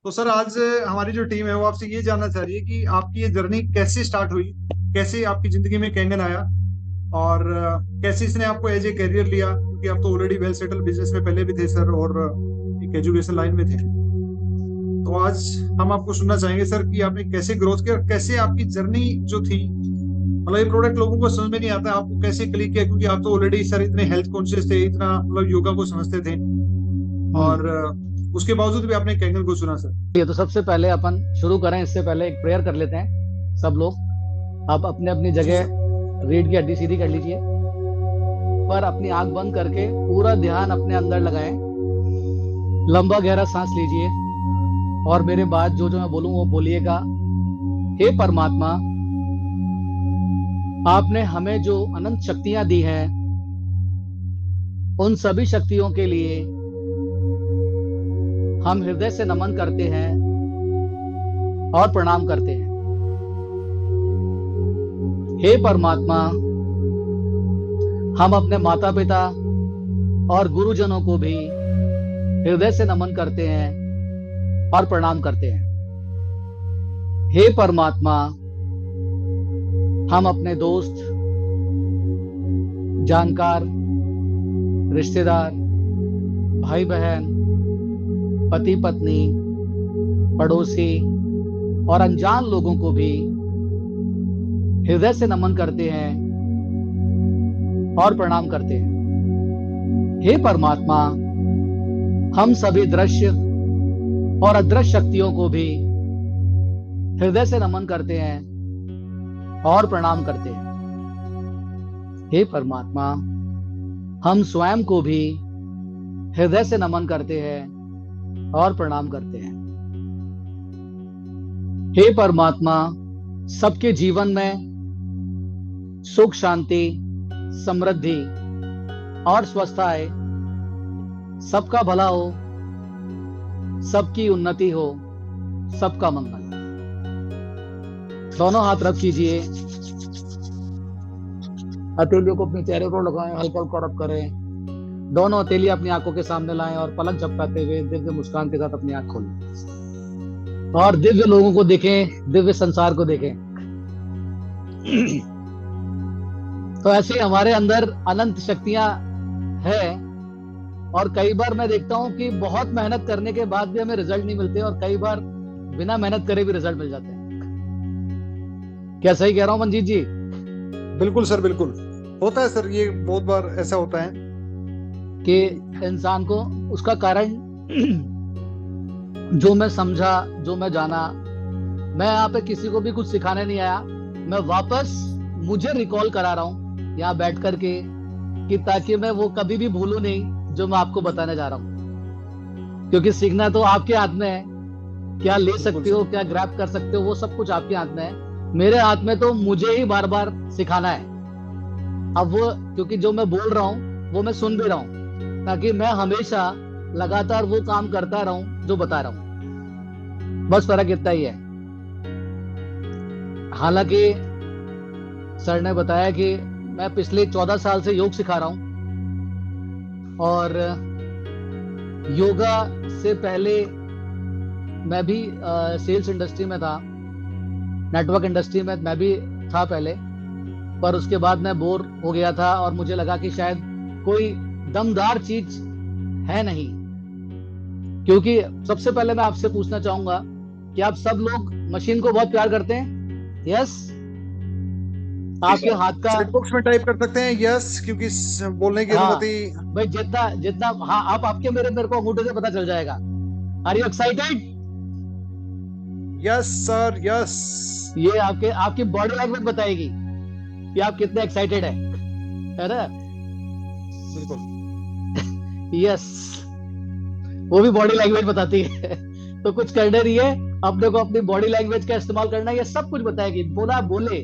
तो सर आज हमारी जो टीम है वो आपसे ये जानना चाह रही है कि आपकी ये जर्नी कैसे स्टार्ट हुई, कैसे आपकी जिंदगी में कैंगन आया, और कैसे इसने आपको एज ए करियर लिया, क्योंकि आप तो ऑलरेडी वेल सेटल बिजनेस में पहले भी थे सर, और एक एजुकेशन लाइन में थे। तो आज हम आपको सुनना चाहेंगे सर कि आपने कैसे ग्रोथ किया और कैसे आपकी जर्नी जो थी, मतलब ये प्रोडक्ट लोगों को समझ में नहीं आता आपको कैसे क्लिक किया, क्योंकि आप तो ऑलरेडी सर इतने हेल्थ कॉन्शियस थे, इतना मतलब योगा को समझते थे, और हम्म। उसके बावजूद भी आपने कैंगन को चुना सर। ये तो सबसे पहले अपन शुरू करें इससे पहले एक प्रेयर कर लेते हैं सब लोग। आप अपने अपनी जी जगह सर। रीढ़ की हड्डी सीधी कर लीजिए, पर अपनी आंख बंद करके पूरा ध्यान अपने अंदर लगाएं। लंबा गहरा सांस लीजिए और मेरे बाद जो जो मैं बोलूं वो बोलिएगा। हे परमात्मा, आपने हमें जो अनंत शक्तियां दी हैं, उन सभी शक्तियों के लिए हम हृदय से नमन करते हैं और प्रणाम करते हैं। हे परमात्मा, हम अपने माता पिता और गुरुजनों को भी हृदय से नमन करते हैं और प्रणाम करते हैं। हे परमात्मा, हम अपने दोस्त, जानकार, रिश्तेदार, भाई बहन, पति पत्नी, पड़ोसी और अनजान लोगों को भी हृदय से नमन करते हैं और प्रणाम करते हैं। हे परमात्मा, हम सभी दृश्य और अदृश्य शक्तियों को भी हृदय से नमन करते हैं और प्रणाम करते हैं। हे परमात्मा, हम स्वयं को भी हृदय से नमन करते हैं और प्रणाम करते हैं। हे परमात्मा, सबके जीवन में सुख, शांति, समृद्धि और स्वस्थता आए, सबका भला हो, सबकी उन्नति हो, सबका मंगल। दोनों हाथ रब कीजिए, हथेलियों को अपने चेहरे पर लगाएं, हल्का हल्का रब करें। दोनों हथेली अपनी आंखों के सामने लाएं और पलक झपकाते हुए दिव्य मुस्कान के साथ अपनी आंख खोलें और दिव्य लोगों को देखें, दिव्य संसार को देखें। तो ऐसे हमारे अंदर अनंत शक्तियां हैं, और कई बार मैं देखता हूं कि बहुत मेहनत करने के बाद भी हमें रिजल्ट नहीं मिलते, और कई बार बिना मेहनत करे भी रिजल्ट मिल जाते हैं। क्या सही कह रहा हूं मंजीत जी? बिल्कुल सर, बिल्कुल होता है सर, ये बहुत बार ऐसा होता है कि इंसान को उसका कारण जो मैं समझा, जो मैं जाना, मैं यहाँ पे किसी को भी कुछ सिखाने नहीं आया, मैं वापस मुझे रिकॉल करा रहा हूँ यहाँ बैठ करके, कि ताकि मैं वो कभी भी भूलूं नहीं जो मैं आपको बताने जा रहा हूँ। क्योंकि सीखना तो आपके हाथ में है, क्या ले बिल्कुल सकते सर। हो, क्या ग्रैब कर सकते हो, वो सब कुछ आपके हाथ में है। मेरे हाथ में तो मुझे ही बार बार सिखाना है। अब वो, क्योंकि जो मैं बोल रहा हूँ वो मैं सुन भी रहा हूँ, ताकि मैं हमेशा लगातार वो काम करता रहूं जो बता रहा हूं। बस फर्क इतना ही है। हालांकि सर ने बताया कि मैं पिछले 14 साल से योग सिखा रहा हूं, और योगा से पहले मैं भी सेल्स इंडस्ट्री में था, नेटवर्क इंडस्ट्री में मैं भी था पहले। पर उसके बाद मैं बोर हो गया था और मुझे लगा कि शायद कोई दमदार चीज है नहीं। क्योंकि सबसे पहले मैं आपसे पूछना चाहूंगा कि आप सब लोग मशीन को बहुत प्यार करते हैं? यस? आपके हाथ का, चैट बॉक्स में टाइप कर सकते हैं यस, क्योंकि बोलने की हाँ अनुमति। भाई, जितना जितना, हाँ आप आपके मेरे मेरे को अंगूठे से पता चल जाएगा। Are you excited? Yes sir, yes. ये आपके आपकी बॉडी लैंग्वेज बताएगी कि आप कितने एक्साइटेड है ना? बिल्कुल। यस, वो भी बॉडी लैंग्वेज बताती है। तो कुछ करना नहीं है, अपने को अपनी बॉडी लैंग्वेज का इस्तेमाल करना है, ये सब कुछ बताएगी। बोला बोले,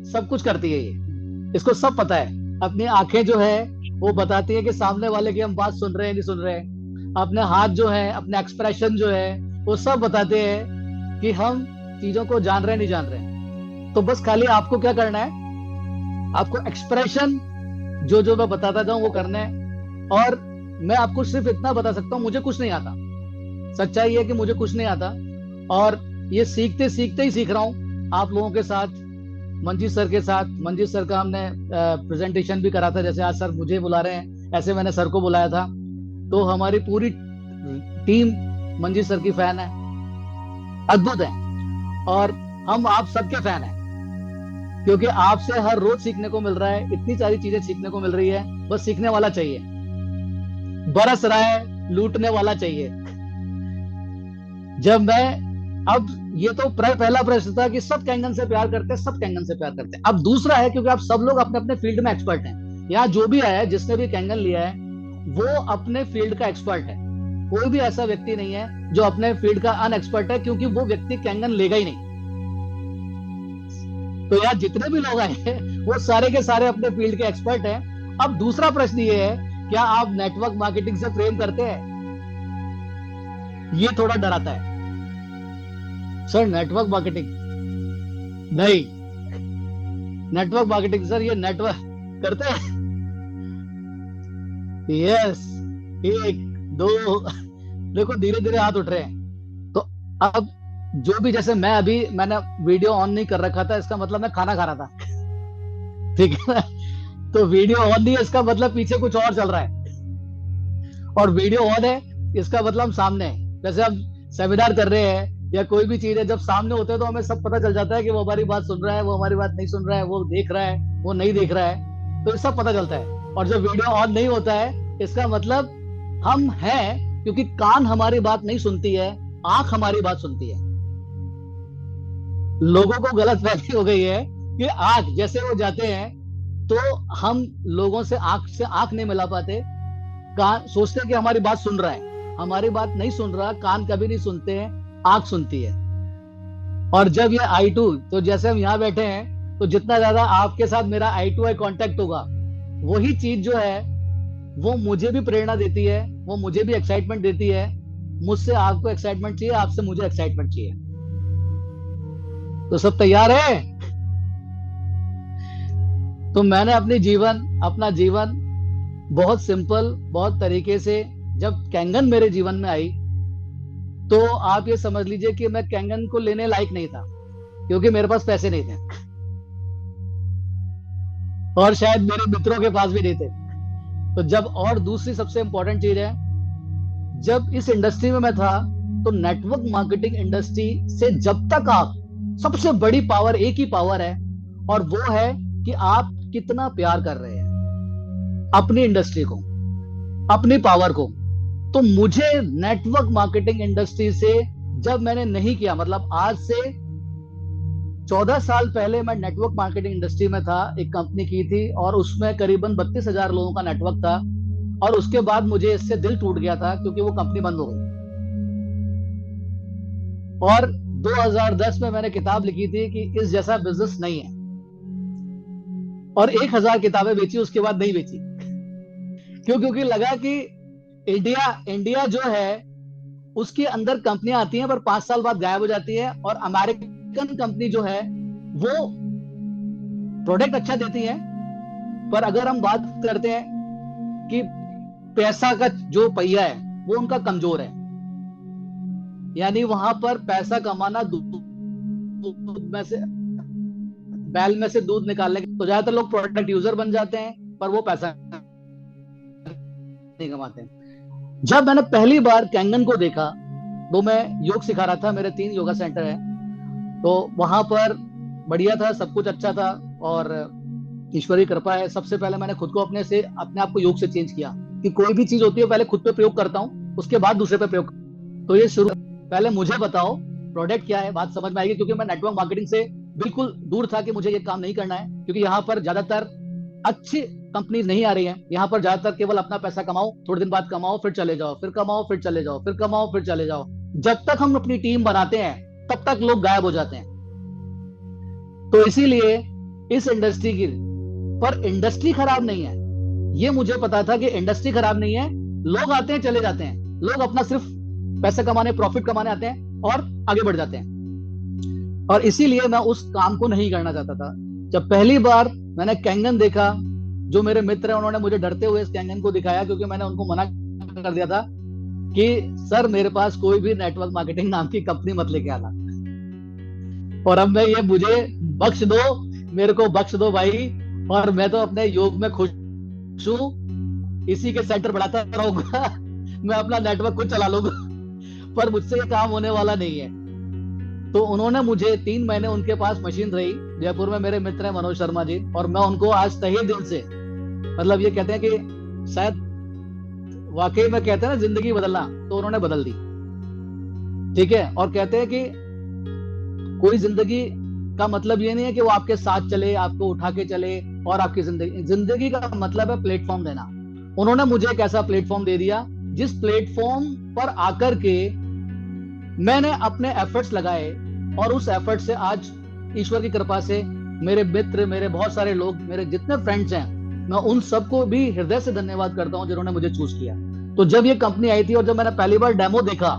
सब कुछ करती है ये, इसको सब पता है। अपनी आंखें जो है वो बताती है कि सामने वाले की हम बात सुन रहे हैं नहीं सुन रहे हैं। अपने हाथ जो है, अपने एक्सप्रेशन जो है, वो सब बताते हैं कि हम चीजों को जान रहे हैं नहीं जान रहे हैं। तो बस खाली आपको क्या करना है, आपको एक्सप्रेशन जो जो मैं बताता जाऊं वो करना है। और मैं आपको सिर्फ इतना बता सकता हूं, मुझे कुछ नहीं आता, सच्चाई है कि मुझे कुछ नहीं आता, और ये सीखते सीखते ही सीख रहा हूँ आप लोगों के साथ, मंजीत सर के साथ। मंजीत सर का हमने प्रेजेंटेशन भी करा था, जैसे आज सर मुझे बुला रहे हैं ऐसे मैंने सर को बुलाया था। तो हमारी पूरी टीम मंजीत सर की फैन है, अद्भुत है, और हम आप सबके फैन हैं, क्योंकि आपसे हर रोज सीखने को मिल रहा है, इतनी सारी चीजें सीखने को मिल रही है। बस सीखने वाला चाहिए, बरस रहा है लूटने वाला चाहिए। जब मैं अब ये तो पहला प्रश्न था कि सब कैंगन से प्यार करते हैं, सब कैंगन से प्यार करते हैं। अब दूसरा है, क्योंकि आप सब लोग अपने अपने फील्ड में एक्सपर्ट हैं, यहाँ जो भी आया है जिसने भी कैंगन लिया है वो अपने फील्ड का एक्सपर्ट है। कोई भी ऐसा व्यक्ति नहीं है जो अपने फील्ड का अनएक्सपर्ट है, क्योंकि वो व्यक्ति कैंगन लेगा ही नहीं। तो यार जितने भी लोग आए हैं वो सारे के सारे अपने फील्ड के एक्सपर्ट हैं। अब दूसरा प्रश्न ये है, क्या आप नेटवर्क मार्केटिंग से प्रेम करते हैं? ये थोड़ा डराता है सर, नेटवर्क मार्केटिंग नहीं, नेटवर्क मार्केटिंग सर, ये नेटवर्क करते हैं? यस, एक दो, देखो धीरे धीरे हाथ उठ रहे हैं। तो अब जो भी, जैसे मैंने वीडियो ऑन नहीं कर रखा था, इसका मतलब मैं खाना खा रहा था, ठीक है ना? तो वीडियो ऑन नहीं है, इसका मतलब पीछे कुछ और चल रहा है, और वीडियो ऑन है इसका मतलब हम सामने है। जैसे हम सेमिनार कर रहे हैं या कोई भी चीज है, जब सामने होते हैं तो हमें सब पता चल जाता है कि वो हमारी बात सुन रहा है, वो हमारी बात नहीं सुन रहा है, वो देख रहा है, वो नहीं देख रहा है, तो सब पता चलता है। और जब वीडियो ऑन नहीं होता है, इसका मतलब हम हैं, क्योंकि कान हमारी बात नहीं सुनती है, आंख हमारी बात सुनती है। लोगों को गलतफहमी हो गई है कि आंख, जैसे वो जाते हैं तो हम लोगों से आंख नहीं मिला पाते, कान सोचते हैं कि हमारी बात सुन रहा है, हमारी बात नहीं सुन रहा, कान कभी नहीं सुनते हैं, आंख सुनती है। और जब ये आई टू, तो जैसे हम यहाँ बैठे हैं, तो जितना ज्यादा आपके साथ मेरा आई टू आई कॉन्टेक्ट होगा, वही चीज जो है वो मुझे भी प्रेरणा देती है, वो मुझे भी एक्साइटमेंट देती है। मुझसे आपको एक्साइटमेंट चाहिए, आपसे मुझे एक्साइटमेंट चाहिए। तो सब तैयार है? तो मैंने अपना जीवन बहुत सिंपल, बहुत तरीके से, जब कैंगन मेरे जीवन में आई, तो आप ये समझ लीजिए कि मैं कैंगन को लेने लायक नहीं था, क्योंकि मेरे पास पैसे नहीं थे, और शायद मेरे मित्रों के पास भी नहीं थे। तो जब, और दूसरी सबसे इंपॉर्टेंट चीज है, जब इस इंडस्ट्री में मैं था, तो नेटवर्क मार्केटिंग इंडस्ट्री से जब तक आप, सबसे बड़ी पावर एक ही पावर है, और वो है कि आप कितना प्यार कर रहे हैं अपनी इंडस्ट्री को, अपनी पावर को। तो मुझे नेटवर्क मार्केटिंग इंडस्ट्री से, जब मैंने नहीं किया, मतलब आज से 14 साल पहले मैं नेटवर्क मार्केटिंग इंडस्ट्री में था, एक कंपनी की थी, और उसमें करीबन 32,000 लोगों का नेटवर्क था, और उसके बाद मुझे इससे दिल टूट गया था, क्योंकि वो कंपनी बंद हो गई। और 2010 में मैंने किताब लिखी थी कि इस जैसा बिजनेस नहीं है, और 1000 किताबें बेची, उसके बाद नहीं बेची। क्यों? क्योंकि लगा कि इंडिया जो है उसके अंदर कंपनियां आती हैं, पर 5 साल बाद गायब हो जाती है, और अमेरिकन कंपनी जो है वो प्रोडक्ट अच्छा देती है, पर अगर हम बात करते हैं कि पैसा का जो पहिया है वो उनका कमजोर है। यानी वहां पर पैसा कमाना, दूध में से, बैल में से दूध निकालने, तो ज्यादातर लोग प्रोडक्ट यूजर बन जाते हैं, पर वो पैसा नहीं कमाते हैं। जब मैंने पहली बार कैंगन को देखा, तो मैं योग सिखा रहा था, मेरे 3 योगा सेंटर है, तो वहां पर बढ़िया था, सब कुछ अच्छा था, और ईश्वरी कृपा है। सबसे पहले मैंने खुद को अपने आप को योग से चेंज किया, कि कोई भी चीज होती है पहले खुद पे प्रयोग करता हूँ, उसके बाद दूसरे पे प्रयोग। तो ये शुरू, पहले मुझे बताओ प्रोडक्ट क्या है, बात समझ में आएगी, क्योंकि मैं नेटवर्क मार्केटिंग से बिल्कुल दूर था कि मुझे ये काम नहीं करना है, क्योंकि यहाँ पर ज्यादातर अच्छी कंपनी नहीं आ रही है। यहाँ पर ज्यादातर केवल अपना पैसा कमाओ, थोड़े दिन बाद कमाओ, फिर चले जाओ, फिर कमाओ, फिर चले जाओ, फिर कमाओ, फिर चले जाओ। जब तक हम अपनी टीम बनाते हैं, तब तक लोग गायब हो जाते हैं। तो इसीलिए इस इंडस्ट्री की, पर इंडस्ट्री खराब नहीं है, ये मुझे पता था कि इंडस्ट्री खराब नहीं है, लोग आते हैं चले जाते हैं, लोग अपना सिर्फ पैसा कमाने, प्रॉफिट कमाने आते हैं और आगे बढ़ जाते हैं। और इसीलिए मैं उस काम को नहीं करना चाहता था। जब पहली बार मैंने कैंगन देखा, जो मेरे मित्र हैं उन्होंने मुझे डरते हुए इस कैंगन को दिखाया, क्योंकि मैंने उनको मना कर दिया था कि सर मेरे पास कोई भी नेटवर्क मार्केटिंग नाम की कंपनी मत लेके आना, और अब मैं ये मुझे बख्श दो, मेरे को बख्श दो भाई, और मैं तो अपने योग में खुश हूँ, इसी के सेंटर बढ़ाता रहूंगा, मैं अपना नेटवर्क खुद चला लूंगा, पर मुझसे ये काम होने वाला नहीं है। तो उन्होंने मुझे 3 महीने उनके पास मशीन रही, जयपुर में मेरे मित्र हैं मनोज शर्मा जी, और मैं उनको आज तहे दिल से, मतलब ये कहते हैं कि शायद वाकई में कहते हैं ना जिंदगी बदलना, तो उन्होंने बदल दी। ठीक है, और कहते हैं कि कोई जिंदगी का मतलब ये नहीं है कि वो आपके साथ चले, आपको उठा के चले, और आपकी जिंदगी का मतलब है प्लेटफॉर्म देना। उन्होंने मुझे एक ऐसा प्लेटफॉर्म दे दिया जिस प्लेटफॉर्म पर आकर के मैंने अपने एफर्ट्स लगाए, और उस एफर्ट से आज ईश्वर की कृपा से मेरे मित्र, मेरे बहुत सारे लोग, मेरे जितने फ्रेंड्स हैं, मैं उन सबको भी हृदय से धन्यवाद करता हूं जिन्होंने मुझे चूज किया। तो जब ये कंपनी आई थी और जब मैंने पहली बार डेमो देखा,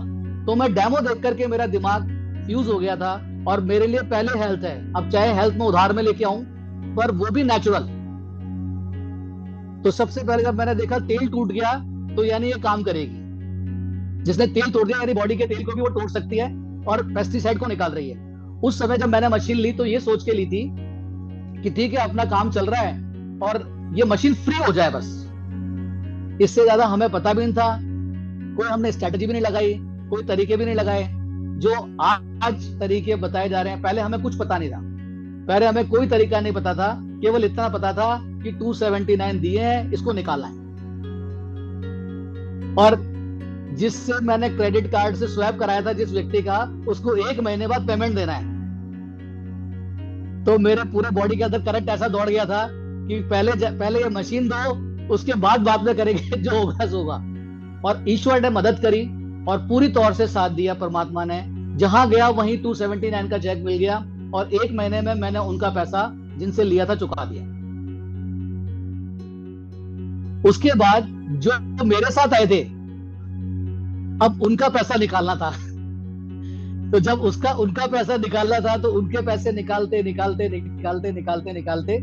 तो मैं डेमो देख करके मेरा दिमाग फ्यूज हो गया था, और मेरे लिए पहले हेल्थ है, अब चाहे हेल्थ में उधार में लेके आऊं, पर वो भी नेचुरल। तो सबसे पहले जब मैंने देखा तेल टूट गया, तो यानी ये काम करेगी, जिसने तेल तोड़ दिया यानी बॉडी के तेल को भी वो तोड़ सकती है और पेस्टिसाइड को निकाल रही है। उस समय जब मैंने मशीन ली तो ये सोच के ली थी कि ठीक है अपना काम चल रहा है और ये मशीन फ्री हो जाए बस, इससे ज्यादा हमें पता भी नहीं था, कोई हमने स्ट्रेटजी भी नहीं लगाई, कोई तरीके भी नहीं लगाए जो आज तरीके बताए जा रहे हैं। पहले हमें कुछ पता नहीं था, पहले हमें कोई तरीका नहीं पता था, केवल इतना पता था कि 279 दिए हैं, इसको निकालना है, और जिससे मैंने क्रेडिट कार्ड से स्वैप कराया था जिस व्यक्ति का, उसको 1 महीने बाद पेमेंट देना है। तो मेरे पूरे बॉडी के अंदर करंट ऐसा दौड़ गया था कि पहले ये मशीन दो, उसके बाद में करेंगे, जो होगा सो होगा। और ईश्वर ने मदद करी और पूरी तौर से साथ दिया परमात्मा ने, जहां गया वहीं 279 का चेक मिल गया, और 1 महीने में मैंने उनका पैसा जिनसे लिया था चुका दिया। उसके बाद जो मेरे साथ आए थे, अब उनका पैसा निकालना था। तो जब उनका पैसा निकालना था, तो उनके पैसे निकालते निकालते निकालते निकालते निकालते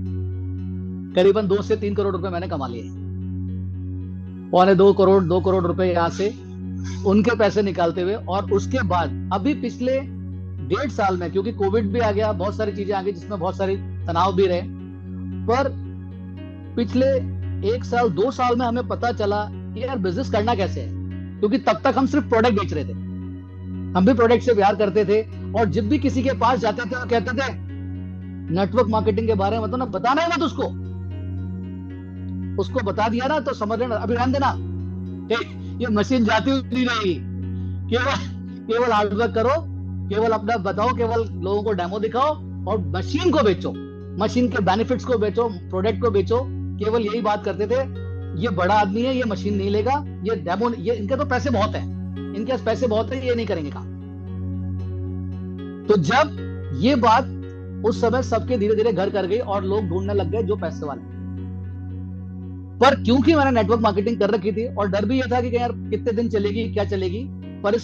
करीबन 2 से 3 करोड़ रुपए मैंने कमा लिए, 2 करोड़ रुपए यहां से उनके पैसे निकालते हुए। और उसके बाद अभी पिछले 1.5 साल में, क्योंकि कोविड भी आ गया, बहुत सारी चीजें आ गई जिसमें बहुत सारी तनाव भी रहे, पर पिछले 1 साल 2 साल में हमें पता चला कि यार बिजनेस करना कैसे है, क्योंकि तब तक हम सिर्फ प्रोडक्ट बेच रहे थे, हम भी प्रोडक्ट से प्यार करते थे, और जब भी किसी के पास जाते थे वो कहते थे नेटवर्क मार्केटिंग के बारे में तो ना बताना है, मत उसको बता दिया ना तो समझ लेना, अभी ध्यान देना, ये मशीन जाती हुई नहीं रहेगी, केवल हार्डवर्क करो, केवल अपना बताओ, केवल लोगों को डेमो दिखाओ और मशीन को बेचो, मशीन के बेनिफिट्स को बेचो, प्रोडक्ट को बेचो। केवल यही बात करते थे। ये बड़ा आदमी है, ये मशीन नहीं लेगा, ये डेमो, ये इनके तो पैसे बहुत हैं, इनके पास पैसे बहुत है, ये नहीं करेंगे काम। तो जब ये बात उस समय सबके धीरे धीरे घर कर गई और लोग ढूंढने लग गए जो पैसे वाले, पर क्योंकि मैंने नेटवर्क मार्केटिंग कर रखी थी और डर भी ये था कि यार कितने दिन चलेगी, क्या चलेगी, पर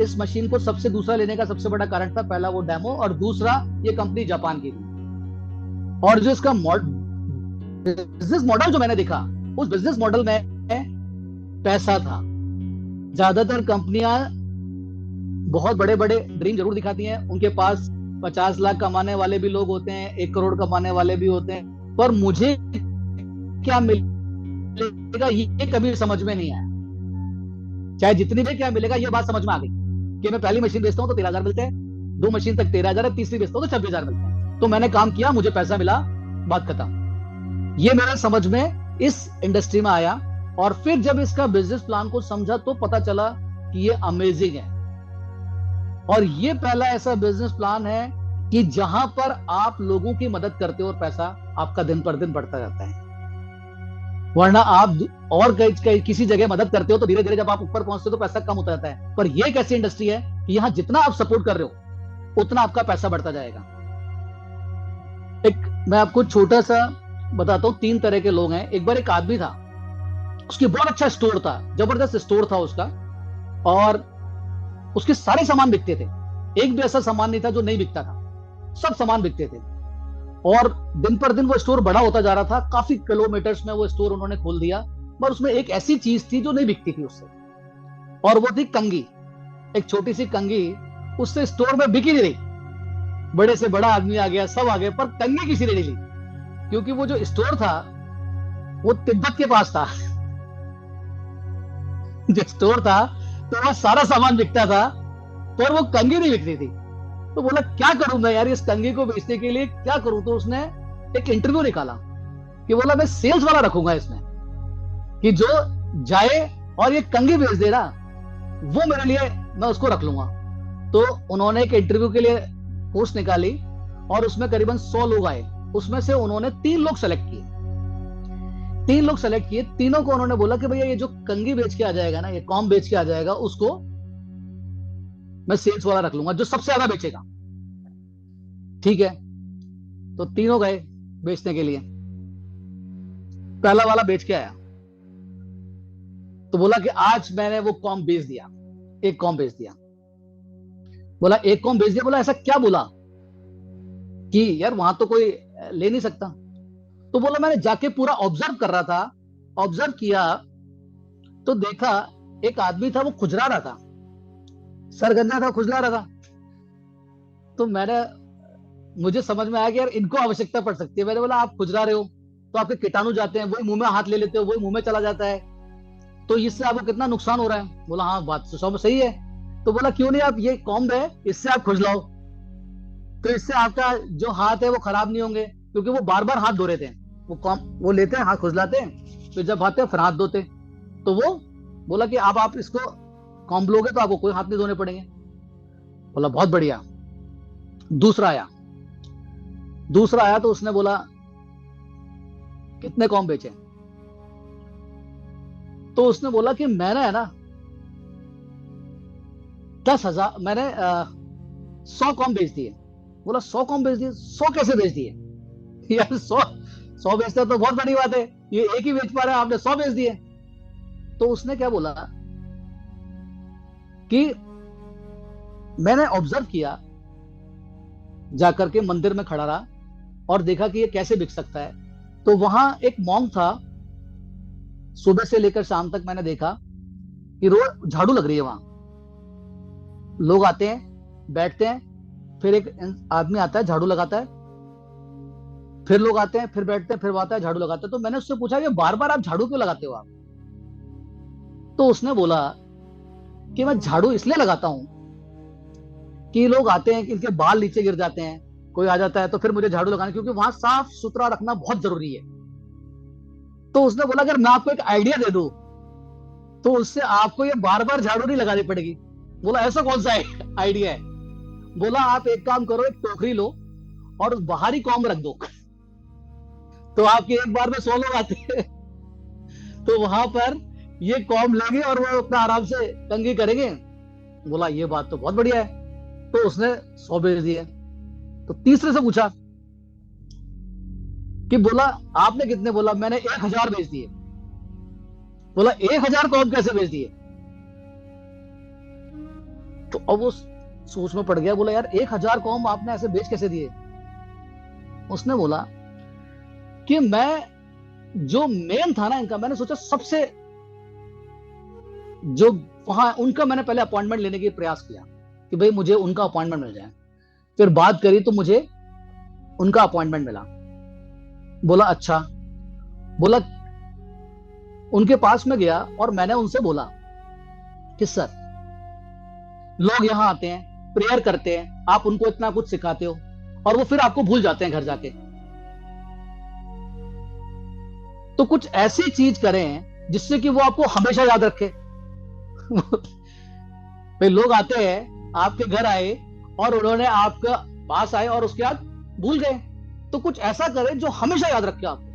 इस मशीन को सबसे दूसरा लेने का सबसे बड़ा कारण था, पहला वो डेमो, और दूसरा ये कंपनी जापान की थी। और जो इसका बिजनेस मॉडल जो मैंने देखा, उस बिजनेस मॉडल में पैसा था। ज्यादातर कंपनियां बहुत बड़े बड़े ड्रीम जरूर दिखाती हैं, उनके पास 50 लाख कमाने वाले भी लोग होते हैं, 1 करोड़ कमाने वाले भी होते हैं, पर मुझे क्या मिलेगा ये कभी समझ में नहीं आया। चाहे जितनी भी क्या मिलेगा, ये बात समझ में आ गई कि मैं पहली मशीन बेचता हूं तो 13,000 मिलते हैं, 2 मशीन तक 13,000 है, तीसरी बेचता हूं तो 26,000 मिलते हैं। तो मैंने काम किया, मुझे पैसा मिला, बात खत्म। ये मेरे समझ में इस इंडस्ट्री में आया, और फिर जब इसका बिजनेस प्लान को समझा तो पता चला कि ये अमेजिंग है। और ये पहला ऐसा बिजनेस प्लान है कि जहां पर आप लोगों की मदद करते हो और पैसा आपका दिन पर दिन बढ़ता जाता है। वरना आप और किसी जगह मदद करते हो तो धीरे धीरे जब आप ऊपर पहुंचते हो तो पैसा कम होता जाता है, पर यह एक ऐसी इंडस्ट्री है कि यहां जितना आप सपोर्ट कर रहे हो उतना आपका पैसा बढ़ता जाएगा। मैं आपको छोटा सा बताता हूं, 3 तरह के लोग हैं। एक बार एक आदमी था, उसकी बहुत अच्छा स्टोर था, जबरदस्त स्टोर था उसका, और उसके सारे सामान बिकते थे, एक भी ऐसा सामान नहीं था जो नहीं बिकता था, सब सामान बिकते थे। और दिन पर दिन वो स्टोर बड़ा होता जा रहा था, काफी किलोमीटर्स में वो स्टोर उन्होंने खोल दिया, पर उसमें एक ऐसी चीज थी जो नहीं बिकती थी उससे। और वो थी कंघी, एक छोटी सी कंघी। उससे स्टोर में बिकी नहीं रही, बड़े से बड़ा आदमी आ गया, सब आ गए, पर कंघी किसी ने नहीं ली, क्योंकि वो जो स्टोर था वो तिब्बत के पास था। जो स्टोर था तो वहां सारा सामान बिकता था, पर वो कंघी नहीं बिक रही थी। तो बोला क्या करूं मैं यार इस कंघी को बेचने के लिए, क्या करूं? तो उसने एक इंटरव्यू निकाला कि बोला मैं सेल्स वाला रखूंगा इसमें, कि जो जाए और ये कंघी बेच दे ना, वो मेरे लिए, मैं उसको रख लूंगा। तो उन्होंने एक इंटरव्यू के लिए पोस्ट निकाली और उसमें करीबन 100 लोग आए। उसमें से उन्होंने 3 लोग सेलेक्ट किए। 3 लोग सेलेक्ट किए, तीनों को उन्होंने बोला कि भैया ये जो कंघी बेच के आ जाएगा ना, ये कॉम बेच के आ जाएगा, उसको मैं सेल्स वाला रख लूंगा जो सबसे ज्यादा बेचेगा। ठीक है, तो तीनों गए बेचने के लिए। पहला वाला बेच के आया तो बोला कि आज मैंने वो कॉम बेच दिया, एक कॉम बेच दिया। बोला एक कॉम बेच दिया, बोला ऐसा क्या बोला कि यार वहां तो कोई ले नहीं सकता? तो बोला मैंने जाके पूरा ऑब्जर्व कर रहा था, ऑब्जर्व किया तो देखा एक आदमी था वो खुजला रहा था, सर गंजा था, खुजला रहा था। तो मुझे समझ में आया कि यार इनको आवश्यकता पड़ सकती है। मैंने बोला आप खुजला रहे हो तो आपके कीटाणु जाते हैं, वही मुंह में हाथ ले लेते हो, वही मुंह में चला जाता है, तो इससे आपको कितना नुकसान हो रहा है। बोला हाँ बात तो सब सही है। तो बोला क्यों नहीं आप ये कॉम्ब है इससे आप खुजलाओ, तो इससे आपका जो हाथ है वो खराब नहीं होंगे, क्योंकि वो बार बार हाथ धो रहे थे। वो कॉम्ब वो लेते हैं, हाथ खुजलाते हैं, फिर जब आते हैं फिर हाथ धोते। तो वो बोला कि आप इसको कॉम्ब लोगे तो आपको कोई हाथ नहीं धोने पड़ेंगे। बोला बहुत बढ़िया। दूसरा आया तो उसने बोला कितने कॉम्ब बेचे? तो उसने बोला कि मैंने है ना 10,000, मैंने 100 कॉम्ब बेच दिए। बोला 100 कॉम्ब बेच दिए? 100 कैसे बेच दिए? यार 100 बेचते तो बहुत बड़ी बात है, ये एक ही बेच पा रहे हैं, आपने 100 बेच दिए। तो उसने क्या बोला कि मैंने ऑब्जर्व किया, जाकर के मंदिर में खड़ा रहा और देखा कि ये कैसे बिक सकता है। तो वहां एक मॉन्क था, सुबह से लेकर शाम तक मैंने देखा कि रोज झाड़ू लग रही है वहां, लोग आते हैं बैठते हैं, फिर एक आदमी आता है झाड़ू लगाता है, फिर लोग आते हैं फिर बैठते हैं, फिर वो आता है झाड़ू लगाता है। तो मैंने उससे पूछा ये बार बार आप झाड़ू क्यों लगाते हो आप? तो उसने बोला कि मैं झाड़ू इसलिए लगाता हूं कि लोग आते हैं कि इनके बाल नीचे गिर जाते हैं, कोई आ जाता है तो फिर मुझे झाड़ू लगाना, क्योंकि वहां साफ सुथरा रखना बहुत जरूरी है। तो उसने बोला अगर मैं आपको एक आइडिया दे दूं तो उससे आपको ये बार बार झाड़ू नहीं लगानी पड़ेगी। बोला ऐसा कौन सा आइडिया है? बोला आप एक काम करो, एक टोकरी लो और उस बाहरी कॉम्ब रख दो, तो आपके एक बार में 100 लोग आते हैं, तो वहां पर ये कॉम्ब लेंगे और वो अपना आराम से कंघी करेंगे। बोला ये बात तो बहुत बढ़िया है। तो उसने 100 बेच दिए। तो तीसरे से पूछा कि बोला आपने कितने? बोला मैंने 1,000 बेच दिए। बोला 1,000 कॉम्ब कैसे बेच दिए? तो अब वो सोच में पड़ गया, बोला यार 1,000 कॉम्ब आपने ऐसे बेच कैसे दिए? उसने बोला कि मैं जो मेन था ना इनका, मैंने सोचा सबसे जो वहां उनका, मैंने पहले अपॉइंटमेंट लेने की प्रयास किया कि भाई मुझे उनका अपॉइंटमेंट मिल जाए। फिर बात करी तो मुझे उनका अपॉइंटमेंट मिला। बोला अच्छा। बोला उनके पास में गया और मैंने उनसे बोला कि सर लोग यहां आते हैं, प्रेयर करते हैं, आप उनको इतना कुछ सिखाते हो और वो फिर आपको भूल जाते हैं घर जाके, तो कुछ ऐसी चीज करें जिससे कि वो आपको हमेशा याद रखे। भाई लोग आते हैं, आपके घर आए और उन्होंने आपका पास आए और उसके बाद भूल गए, तो कुछ ऐसा करें जो हमेशा याद रखे आपको।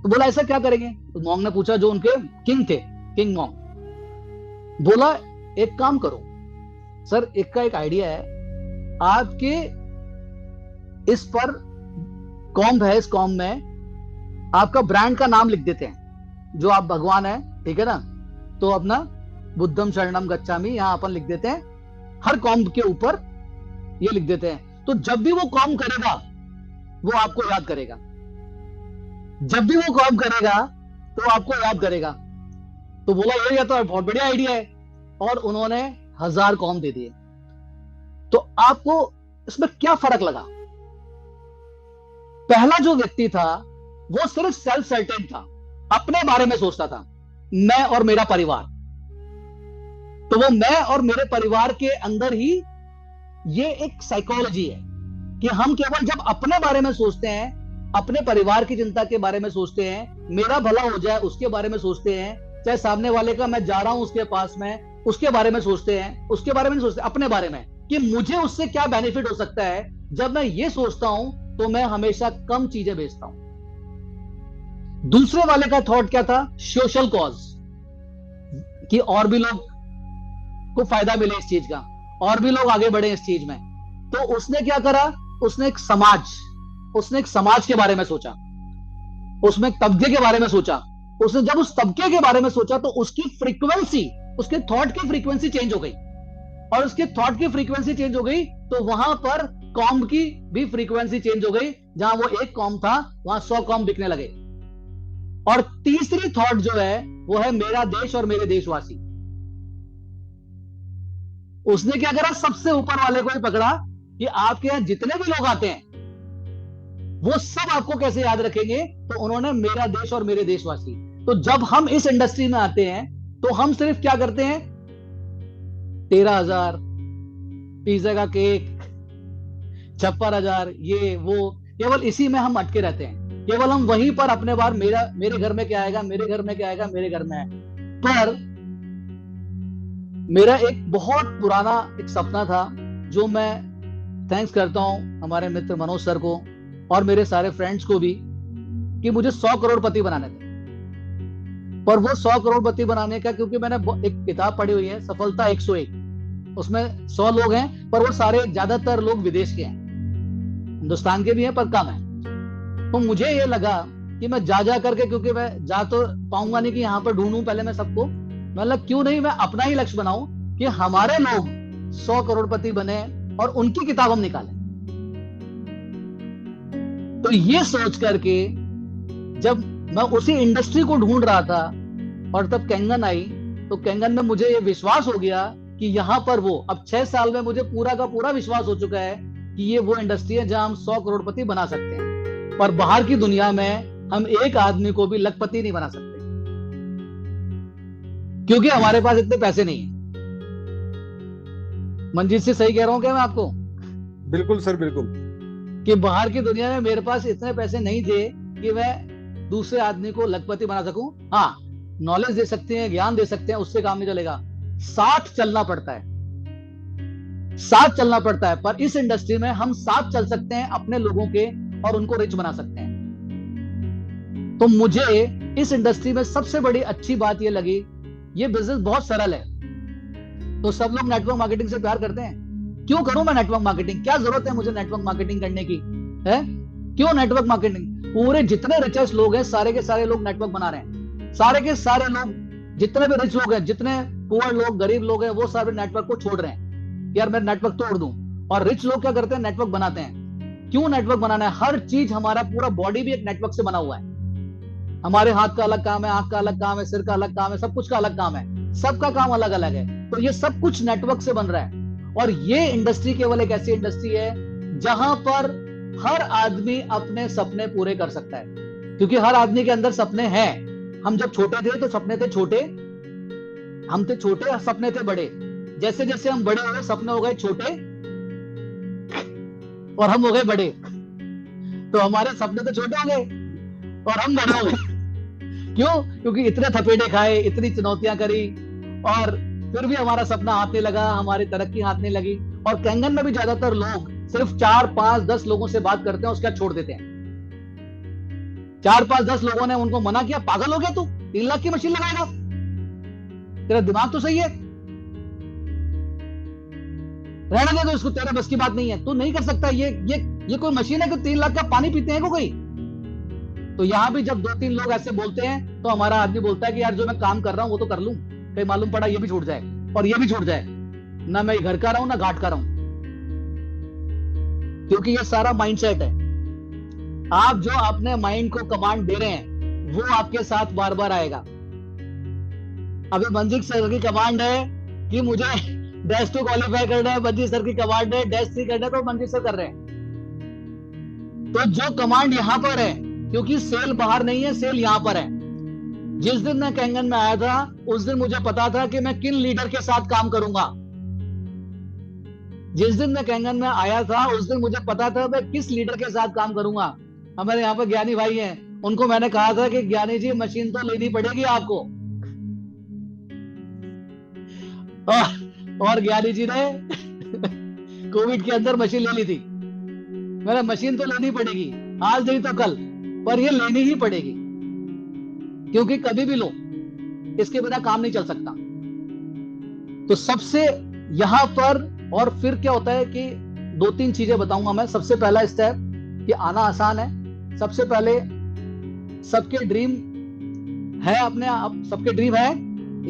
तो बोला ऐसा क्या करेंगे? तो मॉन्ग ने पूछा, जो उनके किंग थे, किंग मॉन्ग। बोला एक काम करो सर, एक आइडिया है, आपके इस पर कॉम्ब है, इस कॉम्ब में आपका ब्रांड का नाम लिख देते हैं, जो आप भगवान है, ठीक है ना, तो अपना बुद्धम शरणम गच्छामि यहां अपन लिख देते हैं, हर कॉम्ब के ऊपर ये लिख देते हैं। तो जब भी वो कॉम्ब करेगा वो आपको याद करेगा, जब भी वो कॉम्ब करेगा तो आपको याद करेगा। तो बोला ये तो बहुत बढ़िया आइडिया है, और उन्होंने 1000 कॉम दे दिए। तो आपको इसमें क्या फर्क लगा? पहला जो व्यक्ति था वो सिर्फ सेल्फ सर्टेन था, अपने बारे में सोचता था, मैं और मेरा परिवार। तो वो मैं और मेरे परिवार के अंदर ही ये एक साइकोलॉजी है कि हम केवल जब अपने बारे में सोचते हैं, अपने परिवार की चिंता के बारे में सोचते हैं, मेरा भला हो जाए उसके बारे में सोचते हैं, चाहे सामने वाले का मैं जा रहा हूं उसके पास में उसके बारे में सोचते हैं, उसके बारे में नहीं सोचते, अपने बारे में कि मुझे उससे क्या बेनिफिट हो सकता है। जब मैं ये सोचता हूं तो मैं हमेशा कम चीजें बेचता हूं। दूसरे वाले का थॉट क्या था? सोशल कॉज, कि और भी लोग को फायदा मिले इस चीज का, और भी लोग आगे बढ़े इस चीज में। तो उसने क्या करा? उसने एक समाज के बारे में सोचा, उसमें एक तबके के बारे में सोचा। उसने जब उस तबके के बारे में सोचा तो उसकी फ्रीक्वेंसी, उसके थॉट की फ्रीक्वेंसी चेंज हो गई, और उसके थॉट की फ्रीक्वेंसी चेंज हो गई तो वहां पर कॉम की भी फ्रीक्वेंसी चेंज हो गई। जहां वो 1 कॉम था वहां 100 कॉम बिकने लगे। और तीसरी थॉट जो है वो है मेरा देश और मेरे देशवासी। उसने क्या करा? सबसे ऊपर वाले को ही पकड़ा कि आपके यहां जितने भी लोग आते हैं वो सब आपको कैसे याद रखेंगे। तो उन्होंने मेरा देश और मेरे देशवासी। तो जब हम इस इंडस्ट्री में आते हैं तो हम सिर्फ क्या करते हैं? 13,000 पिज्जा का केक, 56,000, ये वो, केवल इसी में हम अटके रहते हैं। केवल हम वहीं पर अपने बार मेरे घर में क्या आएगा, मेरे घर में क्या आएगा, मेरे घर में है। पर मेरा एक बहुत पुराना एक सपना था जो मैं थैंक्स करता हूं हमारे मित्र मनोज सर को और मेरे सारे फ्रेंड्स को भी, कि मुझे 100 करोड़पति बनाने थे। पर वो 100 करोड़पति बनाने का, क्योंकि मैंने एक किताब पढ़ी हुई है सफलता 101, उसमें 100 लोग हैं पर वो सारे ज्यादातर लोग विदेश के हैं, हिंदुस्तान के भी हैं पर कम है। तो मुझे ये लगा कि मैं जा करके, क्योंकि मैं जा तो पाऊंगा नहीं कि यहाँ पर ढूंढूं पहले मैं सबको, मतलब क्यों नहीं मैं अपना ही लक्ष्य बनाऊं कि हमारे लोग 100 करोड़पति बने और उनकी किताब हम निकालें। तो ये सोच करके जब मैं उसी इंडस्ट्री को ढूंढ रहा था और तब कैंगन आई, तो कैंगन में मुझे ये विश्वास हो गया कि यहां पर वो, अब 6 साल में मुझे पूरा का पूरा विश्वास हो चुका है कि ये वो इंडस्ट्री है जहां हम 100 करोड़पति बना सकते हैं। पर बाहर की दुनिया में हम एक आदमी को भी लखपति नहीं बना सकते, क्योंकि हमारे पास इतने पैसे नहीं है। मंजीत से सही कह रहा हूं क्या मैं आपको? बिल्कुल सर, बिल्कुल। कि बाहर की दुनिया में मेरे पास इतने पैसे नहीं थे कि मैं दूसरे आदमी को लखपति बना सकूं। हाँ, नॉलेज दे सकते हैं, ज्ञान दे सकते हैं, उससे काम नहीं चलेगा। साथ चलना पड़ता है, साथ चलना पड़ता है। पर इस इंडस्ट्री में हम साथ चल सकते हैं अपने लोगों के और उनको रिच बना सकते हैं। तो मुझे इस इंडस्ट्री में सबसे बड़ी अच्छी बात ये लगी, ये बिजनेस बहुत सरल है। तो सब लोग नेटवर्क मार्केटिंग से प्यार करते हैं। क्यों करूं मैं नेटवर्क मार्केटिंग? क्या जरूरत है मुझे नेटवर्क मार्केटिंग करने की? है क्यों नेटवर्क मार्केटिंग? पूरे जितने रिचेस्ट लोग हैं सारे के सारे लोग नेटवर्क बना रहे हैं। सारे के सारे लोग, जितने भी रिच लोग हैं, जितने पुअर लोग, गरीब लोग हैं, वो सारे नेटवर्क को छोड़ रहे हैं। यार मैं नेटवर्क तोड़ दूं। और रिच लोग क्या करते हैं? नेटवर्क बनाते हैं। क्यों नेटवर्क बनाना है? हर चीज, हमारा पूरा बॉडी भी एक नेटवर्क से बना हुआ है। हमारे हाथ का अलग काम है, आंख का अलग काम है, सिर का अलग काम है, सब कुछ का अलग काम है, सबका काम अलग अलग है। तो ये सब कुछ नेटवर्क से बन रहा है। और ये इंडस्ट्री केवल एक ऐसी इंडस्ट्री है जहां पर हर आदमी अपने सपने पूरे कर सकता है, क्योंकि हर आदमी के अंदर सपने हैं। हम जब छोटे थे तो सपने थे छोटे, हम थे छोटे, सपने थे बड़े। जैसे जैसे हम बड़े हुए सपने हो गए छोटे और हम हो गए बड़े। तो हमारे सपने तो छोटे हो गए और हम बड़े हो गए। क्यों? क्योंकि इतने थपेड़े खाए, इतनी चुनौतियां करी और फिर भी हमारा सपना हाथ नहीं लगा, हमारी तरक्की हाथ नहीं लगी। और कैंगन में भी ज्यादातर लोग सिर्फ 4, 5, 10 लोगों से बात करते हैं, उसके बाद छोड़ देते हैं। 4, 5, 10 लोगों ने उनको मना किया, पागल हो गया तू, 3 लाख की मशीन लगाएगा, तेरा दिमाग तो सही है, रहने दे, तो इसको, तेरे बस की बात नहीं है, तू नहीं कर सकता। ये कोई मशीन है कि 3 लाख का पानी पीते हैं कोई? तो यहां भी जब 2-3 लोग ऐसे बोलते हैं तो हमारा आदमी बोलता है कि यार जो मैं काम कर रहा हूं वो तो कर लूं, कहीं मालूम पड़ा ये भी छूट जाए और ये भी छूट जाए, ना मैं घर का रहूं ना घाट का रहूं। क्योंकि ये सारा माइंडसेट है। आप जो अपने माइंड को कमांड दे रहे हैं वो आपके साथ बार बार आएगा। अभी मंजीत सर की कमांड है कि मुझे डैश 2 क्वालिफाई करना है, मंजीत सर की कमांड है डैश 3 करना है, तो मंजीत सर कर रहे हैं। तो जो कमांड यहाँ पर है, क्योंकि सेल बाहर नहीं है, सेल यहाँ पर है। जिस दिन मैं कैंगन में आया था उस दिन मुझे पता था कि मैं किन लीडर के साथ काम करूंगा। जिस दिन मैं कैंगन में आया था उस दिन मुझे पता था मैं किस लीडर के साथ काम करूंगा। हमारे यहाँ पर ज्ञानी भाई हैं, उनको मैंने कहा था कि ज्ञानी जी मशीन तो लेनी पड़ेगी आपको। और ज्ञानी जी ने कोविड के अंदर मशीन ले ली थी। मैंने मशीन तो लेनी पड़ेगी, आज नहीं तो कल, पर ये लेनी ही पड़ेगी, क्योंकि कभी भी लो, इसके बिना काम नहीं चल सकता। तो सबसे यहां पर, और फिर क्या होता है कि 2-3 चीजें बताऊंगा मैं। सबसे पहला स्टेप कि आना आसान है। सबसे पहले सबके ड्रीम है, अपने आप सबके ड्रीम है,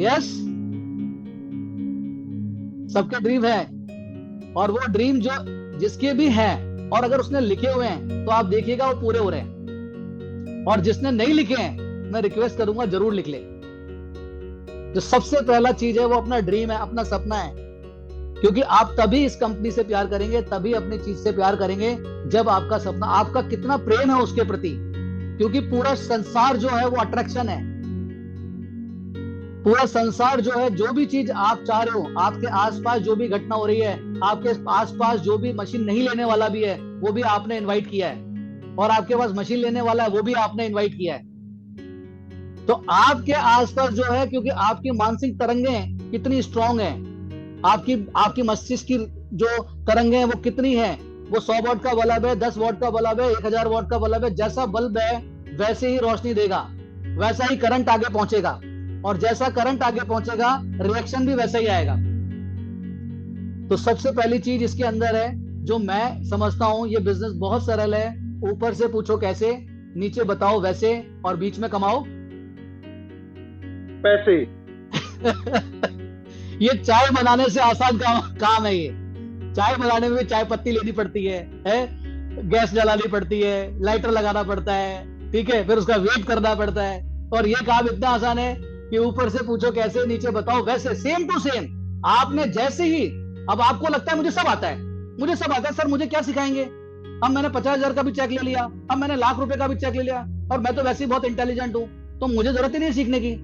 यस, सबके ड्रीम है। और वो ड्रीम जो जिसके भी है, और अगर उसने लिखे हुए हैं तो आप देखिएगा वो पूरे हो रहे हैं। और जिसने नहीं लिखे हैं मैं रिक्वेस्ट करूंगा जरूर लिख ले। जो सबसे पहला चीज है वो अपना ड्रीम है, अपना सपना है। क्योंकि आप तभी इस कंपनी से प्यार करेंगे, तभी अपनी चीज से प्यार करेंगे जब आपका सपना, आपका कितना प्रेम है उसके प्रति। क्योंकि पूरा संसार जो है वो अट्रैक्शन है। पूरा संसार जो है, जो भी चीज आप चाह रहे हो, आपके आसपास जो भी घटना हो रही है, आपके आसपास जो भी मशीन नहीं लेने वाला भी है वो भी आपने इनवाइट किया है, और आपके पास मशीन लेने वाला है वो भी आपने इनवाइट किया है। तो आपके आसपास जो है, क्योंकि आपकी मानसिक तरंगें कितनी स्ट्रांग है, आपकी मस्तिष्क की जो तरंगें हैं वो कितनी है, वो 100 वॉट का बल्ब है, 10 वॉट का बल्ब है, 1000 वॉट का बल्ब है, जैसा बल्ब है वैसे ही रोशनी देगा, वैसा ही करंट आगे पहुंचेगा, और जैसा करंट आगे पहुंचेगा रिएक्शन भी वैसा ही आएगा। तो सबसे पहली चीज इसके अंदर है जो मैं समझता हूं, ये बिजनेस बहुत सरल है। ऊपर से पूछो कैसे, नीचे बताओ वैसे, और बीच में कमाओ पैसे। ये चाय बनाने से आसान काम है। ये चाय बनाने में भी चाय पत्ती लेनी पड़ती है, गैस जलानी पड़ती है, लाइटर लगाना पड़ता है, ठीक है, फिर उसका वेट करना पड़ता है। और ये काम इतना आसान है कि ऊपर से पूछो कैसे, नीचे बताओ वैसे, सेम टू सेम। आपने जैसे ही, अब आपको लगता है मुझे सब आता है, मुझे सब आता है सर, मुझे क्या सिखाएंगे। अब मैंने 50,000 का भी चेक ले लिया, अब मैंने ₹1,00,000 का भी चेक ले लिया, और मैं तो वैसे ही बहुत इंटेलिजेंट हूं, तो मुझे जरूरत ही नहीं सीखने की।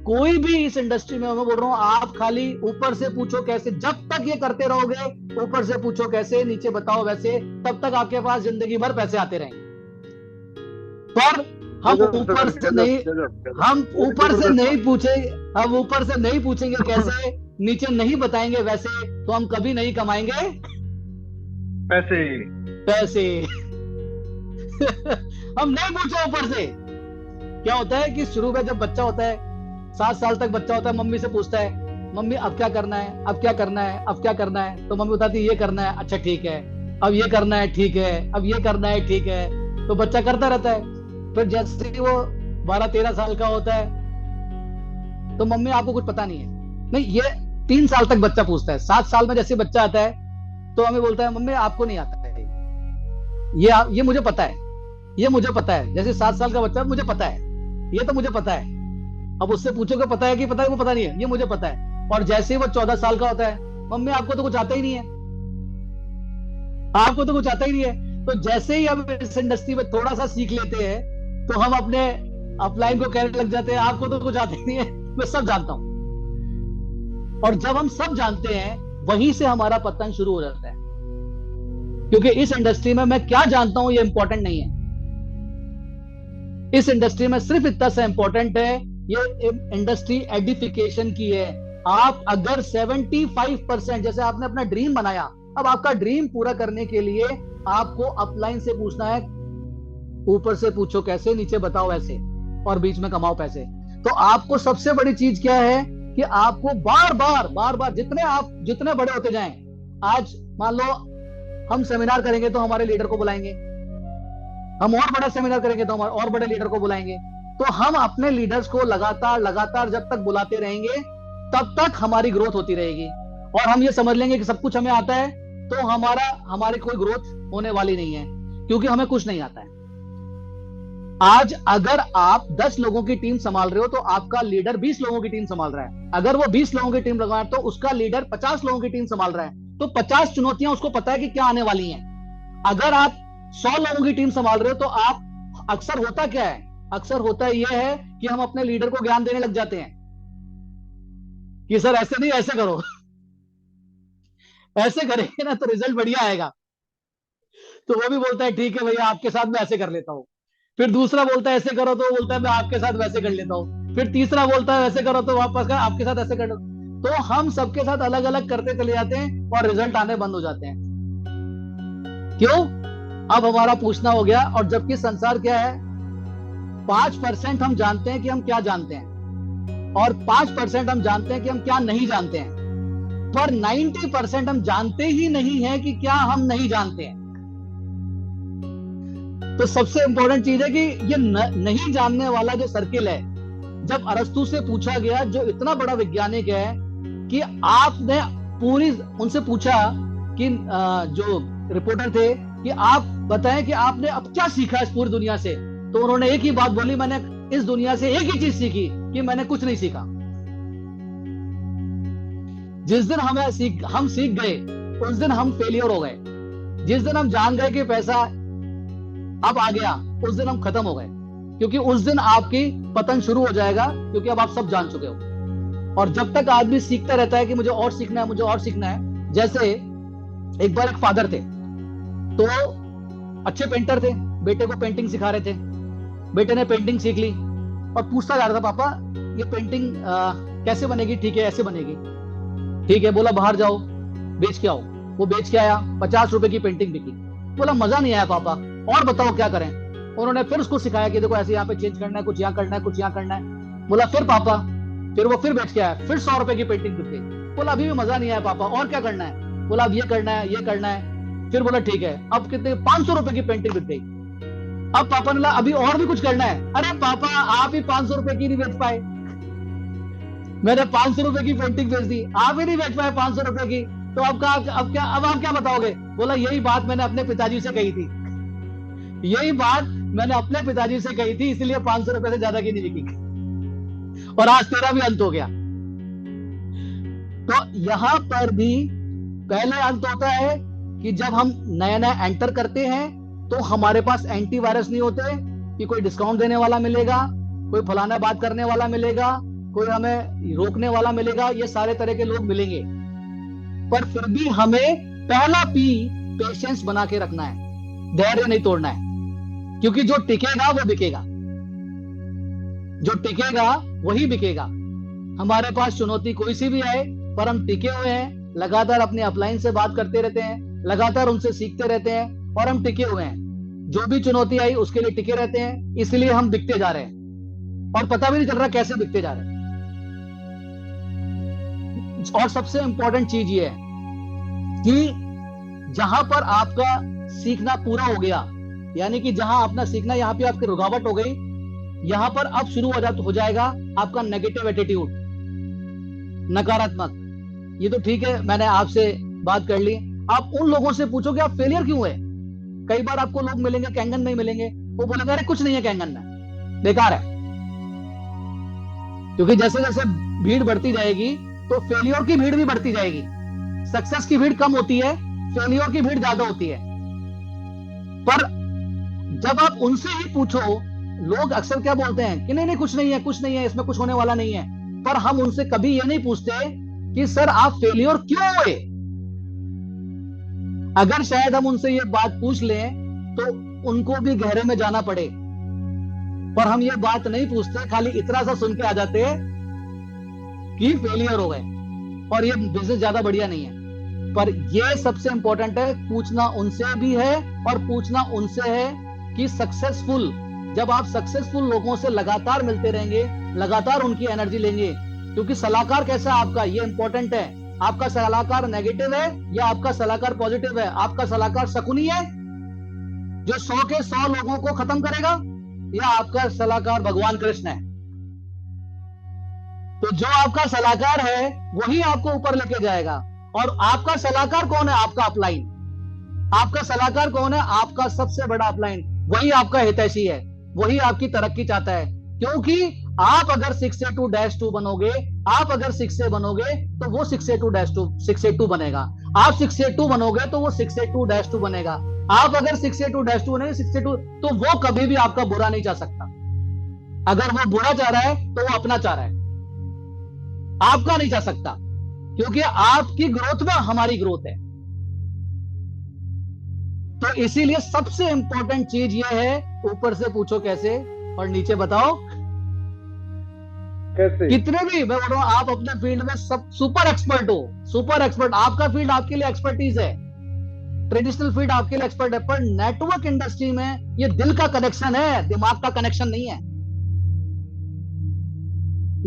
कोई भी इस इंडस्ट्री में, मैं बोल रहा हूं, आप खाली ऊपर से पूछो कैसे, जब तक ये करते रहोगे, ऊपर से पूछो कैसे, नीचे बताओ वैसे, तब तक आपके पास जिंदगी भर पैसे आते रहेंगे। पर हम ऊपर से नहीं पूछेंगे कैसे, नीचे नहीं बताएंगे वैसे, तो हम कभी नहीं कमाएंगे पैसे। हम नहीं पूछे ऊपर से। क्या होता है कि शुरू में जब बच्चा होता है, 7 साल तक बच्चा होता है, मम्मी से पूछता है, मम्मी अब क्या करना है, अब क्या करना है, अब क्या करना है, तो मम्मी बताती है ये करना है, अच्छा ठीक है, अब ये करना है, ठीक है, अब ये करना है, ठीक है। तो बच्चा करता रहता है। फिर जैसे ही वो 12-13 साल का होता है तो मम्मी आपको कुछ पता नहीं है, नहीं, ये 3 साल तक बच्चा पूछता है। 7 साल में जैसे बच्चा आता है तो हमें बोलता है मम्मी आपको नहीं आता है, ये मुझे पता है, ये मुझे पता है। जैसे 7 साल का बच्चा, मुझे पता है, ये तो मुझे पता है। अब उससे पूछोगे पता है कि पता है, वो पता नहीं है, ये मुझे पता है। और जैसे ही वो 14 साल का होता है, मम्मी आपको तो कुछ आता ही नहीं है, आपको तो कुछ आता ही नहीं है। तो जैसे ही हम इस इंडस्ट्री में थोड़ा सा सीख लेते हैं तो हम अपने अपलाइन को कहने लग जाते हैं आपको तो कुछ आता ही नहीं है, मैं सब जानता हूं। और जब हम सब जानते हैं, वहीं से हमारा पतन शुरू हो जाता है। क्योंकि इस इंडस्ट्री में मैं क्या जानता हूं ये इंपॉर्टेंट नहीं है। इस इंडस्ट्री में सिर्फ इतना सा इंपॉर्टेंट है, ये इंडस्ट्री एडिफिकेशन की है। आप अगर 75%, जैसे आपने अपना ड्रीम बनाया, अब आपका ड्रीम पूरा करने के लिए आपको अपलाइन से पूछना है, ऊपर से पूछो कैसे, नीचे बताओ वैसे, और बीच में कमाओ पैसे। तो आपको सबसे बड़ी चीज क्या है कि आपको बार बार जितने बड़े होते जाएं, आज मान लो हम सेमिनार करेंगे तो हमारे लीडर को बुलाएंगे, हम और बड़ा सेमिनार करेंगे तो हमारे और बड़े लीडर को बुलाएंगे। तो हम अपने लीडर्स को लगातार जब तक बुलाते रहेंगे तब तक हमारी ग्रोथ होती रहेगी। और हम ये समझ लेंगे कि सब कुछ हमें आता है, तो हमारी कोई ग्रोथ होने वाली नहीं है, क्योंकि हमें कुछ नहीं आता है। आज अगर आप 10 लोगों की टीम संभाल रहे हो तो आपका लीडर 20 लोगों की टीम संभाल रहा है। अगर वो 20 लोगों की टीम लगा तो उसका लीडर 50 लोगों की टीम संभाल रहा है। तो 50 चुनौतियां उसको पता है कि क्या आने वाली हैं। अगर आप 100 लोगों की टीम संभाल रहे हो तो आप अक्सर होता क्या है, अक्सर होता यह है कि हम अपने लीडर को ज्ञान देने लग जाते हैं कि सर ऐसे नहीं, ऐसे करो ऐसे करेंगे ना तो रिजल्ट बढ़िया आएगा। तो वो भी बोलता है ठीक है भैया आपके साथ मैं ऐसे कर लेता हूँ। फिर दूसरा बोलता है ऐसे करो तो वो बोलता है मैं आपके साथ वैसे कर लेता हूँ। फिर तीसरा बोलता है वैसे करो तो वापस का आपके साथ ऐसे कर लो। तो हम सबके साथ अलग अलग करते चले जाते हैं और रिजल्ट आने बंद हो जाते हैं। क्यों? अब हमारा पूछना हो गया। और जबकि संसार क्या है, 5% हम जानते हैं कि हम क्या जानते हैं और 5% हम जानते हैं कि हम क्या नहीं जानते हैं, पर 90% हम जानते ही नहीं है कि क्या हम नहीं जानते हैं। तो सबसे इंपॉर्टेंट चीज है कि ये नहीं जानने वाला जो सर्किल है, जब अरस्तु से पूछा गया जो इतना बड़ा वैज्ञानिक है कि आपने पूरी उनसे पूछा कि जो रिपोर्टर थे कि आप बताएं कि आपने अब क्या सीखा इस पूरी दुनिया से, तो उन्होंने एक ही बात बोली, मैंने इस दुनिया से एक ही चीज सीखी कि मैंने कुछ नहीं सीखा। जिस दिन हम सीख गए उस दिन हम फेलियर हो गए। जिस दिन हम जान गए कि पैसा अब आ गया उस दिन हम खत्म हो गए, क्योंकि उस दिन आपकी पतन शुरू हो जाएगा, क्योंकि अब आप सब जान चुके हो। और जब तक आदमी सीखता रहता है कि मुझे और सीखना है, मुझे और सीखना है। जैसे एक बार एक फादर थे, तो अच्छे पेंटर थे, बेटे को पेंटिंग सिखा रहे थे। बेटे ने पेंटिंग सीख ली और पूछता जा रहा था पापा ये पेंटिंग कैसे बनेगी? ठीक है ऐसे बनेगी। ठीक है, बोला बाहर जाओ बेच के आओ। वो बेच के आया, 50 रुपए की पेंटिंग बिकी। बोला मजा नहीं आया पापा, और बताओ क्या करें? उन्होंने फिर उसको सिखाया कि देखो ऐसे यहाँ पे चेंज करना है, कुछ यहाँ करना है, कुछ यहाँ करना है। बोला फिर पापा, फिर वो फिर बेच के आया, फिर 100 रुपए की पेंटिंग बिक गई। बोला अभी भी मजा नहीं आया पापा, और क्या करना है? बोला अब ये करना है, ये करना है। फिर बोला ठीक है, अब कितने? 500 रुपए की पेंटिंग बिक गई। अब पापा ने बोला अभी और भी कुछ करना है। अरे पापा आप ही 500 रुपए की नहीं बेच पाए, मैंने 500 रुपए की पेंटिंग बेच दी, आप ही नहीं बेच पाए 500 रुपए की, तो अब आप क्या बताओगे? बोला यही बात मैंने अपने पिताजी से कही थी, यही बात मैंने अपने पिताजी से कही थी, इसलिए 500 रुपए से ज्यादा की नहीं बिकी और आज तेरा भी अंत हो गया। तो यहां पर भी पहले अंत होता है कि जब हम नया नया एंटर करते हैं तो हमारे पास एंटीवायरस नहीं होते कि कोई डिस्काउंट देने वाला मिलेगा, कोई फलाना बात करने वाला मिलेगा, कोई हमें रोकने वाला मिलेगा, ये सारे तरह के लोग मिलेंगे। पर फिर भी हमें पहला पी पेशेंस बना के रखना है, धैर्य नहीं तोड़ना है, क्योंकि जो टिकेगा वो बिकेगा, जो टिकेगा वही बिकेगा। हमारे पास चुनौती कोई सी भी आए पर हम टिके हुए हैं, लगातार अपने अपलाइन से बात करते रहते हैं, लगातार उनसे सीखते रहते हैं और हम टिके हुए हैं। जो भी चुनौती आई उसके लिए टिके रहते हैं, इसलिए हम बिकते जा रहे हैं और पता भी नहीं चल रहा कैसे बिकते जा रहे हैं। और सबसे इंपॉर्टेंट चीज ये है कि जहां पर आपका सीखना पूरा हो गया, यानी कि जहां अपना सीखना यहाँ पे आपकी रुकावट हो गई, यहां पर अब शुरू हो जाएगा आपका नेगेटिव एटीट्यूड, नकारात्मक। ये तो ठीक है मैंने आपसे बात कर ली, आप उन लोगों से पूछो कि आप फेलियर क्यों हुए। कई बार आपको लोग मिलेंगे कैंगन में मिलेंगे, वो बोलेंगे अरे कुछ नहीं है कैंगन में, बेकार है। क्योंकि जैसे जैसे भीड़ बढ़ती जाएगी तो फेलियर की भीड़ भी बढ़ती जाएगी। सक्सेस की भीड़ कम होती है, फेलियर की भीड़ ज्यादा होती है। पर जब आप उनसे ही पूछो, लोग अक्सर क्या बोलते हैं कि नहीं नहीं कुछ नहीं है, कुछ नहीं है, इसमें कुछ होने वाला नहीं है। पर हम उनसे कभी ये नहीं पूछते कि सर आप फेलियर क्यों हुए। अगर शायद हम उनसे ये बात पूछ लें तो उनको भी गहरे में जाना पड़े, पर हम ये बात नहीं पूछते, खाली इतना सा सुन के आ जाते हैं कि फेलियर हो गए और ये बिजनेस ज्यादा बढ़िया नहीं है। पर ये सबसे इंपॉर्टेंट है, पूछना उनसे भी है और पूछना उनसे है कि सक्सेसफुल, जब आप सक्सेसफुल लोगों से लगातार मिलते रहेंगे, लगातार उनकी एनर्जी लेंगे, क्योंकि सलाहकार कैसा है आपका, ये इंपॉर्टेंट है। आपका सलाहकार नेगेटिव है या आपका सलाहकार पॉजिटिव है? आपका सलाहकार शकुनी है जो 100 के 100 लोगों को खत्म करेगा, या आपका सलाहकार भगवान कृष्ण है? तो जो आपका सलाहकार है वही आपको ऊपर लेके जाएगा। और आपका सलाहकार कौन है? आपका अपलाइन। आपका सलाहकार कौन है? आपका सबसे बड़ा अपलाइन, वही आपका हितैषी है, वही आपकी तरक्की चाहता है। क्योंकि आप अगर 682-2 बनोगे, आप अगर 6A बनोगे तो वो 682 बनेगा। आप 682 बनोगे तो वो 682-2 बनेगा। आप अगर 682-2 बनेगे 682, तो वो कभी भी आपका बुरा नहीं चाह सकता। अगर वो बुरा चाह रहा है तो वो अपना चाह रहा है, आपका नहीं चाह सकता, क्योंकि आपकी ग्रोथ में हमारी ग्रोथ है। तो इसीलिए सबसे इंपॉर्टेंट चीज ये है, ऊपर से पूछो कैसे और नीचे बताओ कैसे। कितने भी। मैं बोल रहा हूं आप अपने फील्ड में सब सुपर एक्सपर्ट हो, सुपर एक्सपर्ट। आपका फील्ड आपके लिए एक्सपर्टीज है, ट्रेडिशनल फील्ड आपके लिए एक्सपर्ट है, पर नेटवर्क इंडस्ट्री में ये दिल का कनेक्शन है, दिमाग का कनेक्शन नहीं है।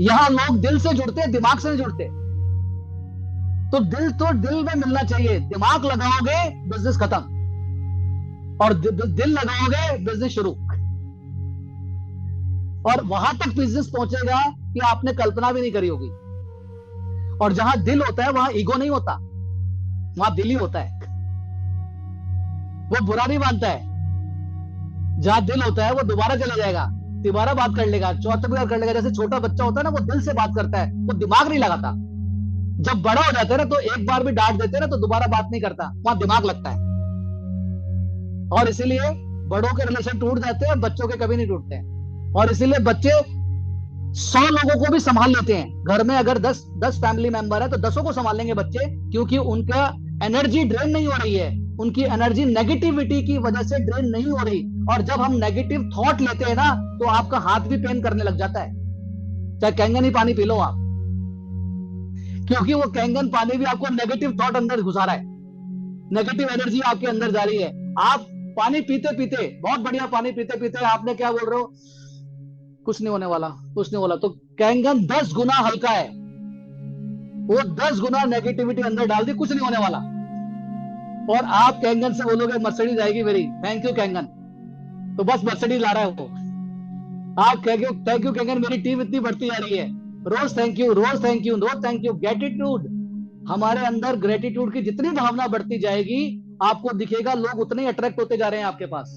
यहां लोग दिल से जुड़ते हैं, दिमाग से नहीं जुड़ते। तो दिल में मिलना चाहिए। दिमाग लगाओगे बिजनेस खत्म, और दिल लगाओगे बिजनेस शुरू। और वहां तक बिजनेस पहुंचेगा कि आपने कल्पना भी नहीं करी होगी। और जहां दिल होता है वहां ईगो नहीं होता, वहां दिल ही होता है। वो बुरा नहीं मानता है। जहां दिल होता है वो दोबारा चला जाएगा, दोबारा बात कर लेगा, चौथा बार कर लेगा। जैसे छोटा बच्चा होता है ना, वो दिल से बात करता है, वो दिमाग नहीं लगाता। जब बड़ा हो जाता है ना, तो एक बार भी डांट देते हैं ना तो दोबारा बात नहीं करता, वहां दिमाग लगता है। और इसीलिए बड़ों के रिलेशन टूट जाते हैं, बच्चों के कभी नहीं टूटते हैं। और इसीलिए बच्चे 100 लोगों को भी संभाल लेते हैं। घर में अगर 10 फैमिली मेंबर है तो 10 को संभाल लेंगे बच्चे, क्योंकि उनका एनर्जी ड्रेन नहीं हो रही है, उनकी एनर्जी नेगेटिविटी की वजह से ड्रेन नहीं हो रही। और जब हम नेगेटिव थॉट लेते हैं ना, तो आपका हाथ भी पेन करने लग जाता है, चाहे कैंगन ही पानी पी लो आप, क्योंकि वो कैंगन पानी भी आपको नेगेटिव थॉट अंदर घुसा रहा है, नेगेटिव एनर्जी आपके अंदर जा रही है। आप पानी पीते पीते, बहुत बढ़िया पानी पीते पीते आपने क्या बोल रहे हो, कुछ नहीं होने वाला, कुछ नहीं होगा, तो कैंगन 10 गुना हल्का है, वो 10 गुना नेगेटिविटी अंदर डाल दी, कुछ नहीं होने वाला। और आप कैंगन से बोलोगे मर्सिडीज आएगी मेरी, थैंक यू कैंगन, तो बस मर्सिडीज ला रहा है वो। आप कहोगे थैंक यू कैंगन, मेरी टीम इतनी बढ़ती जा रही है, रोज थैंक यू, रोज थैंक यू, रोज थैंक यू। ग्रेटिट्यूड, हमारे अंदर ग्रेटिट्यूड की जितनी भावना बढ़ती जाएगी, आपको दिखेगा लोग उतने ही अट्रैक्ट होते जा रहे हैं आपके पास।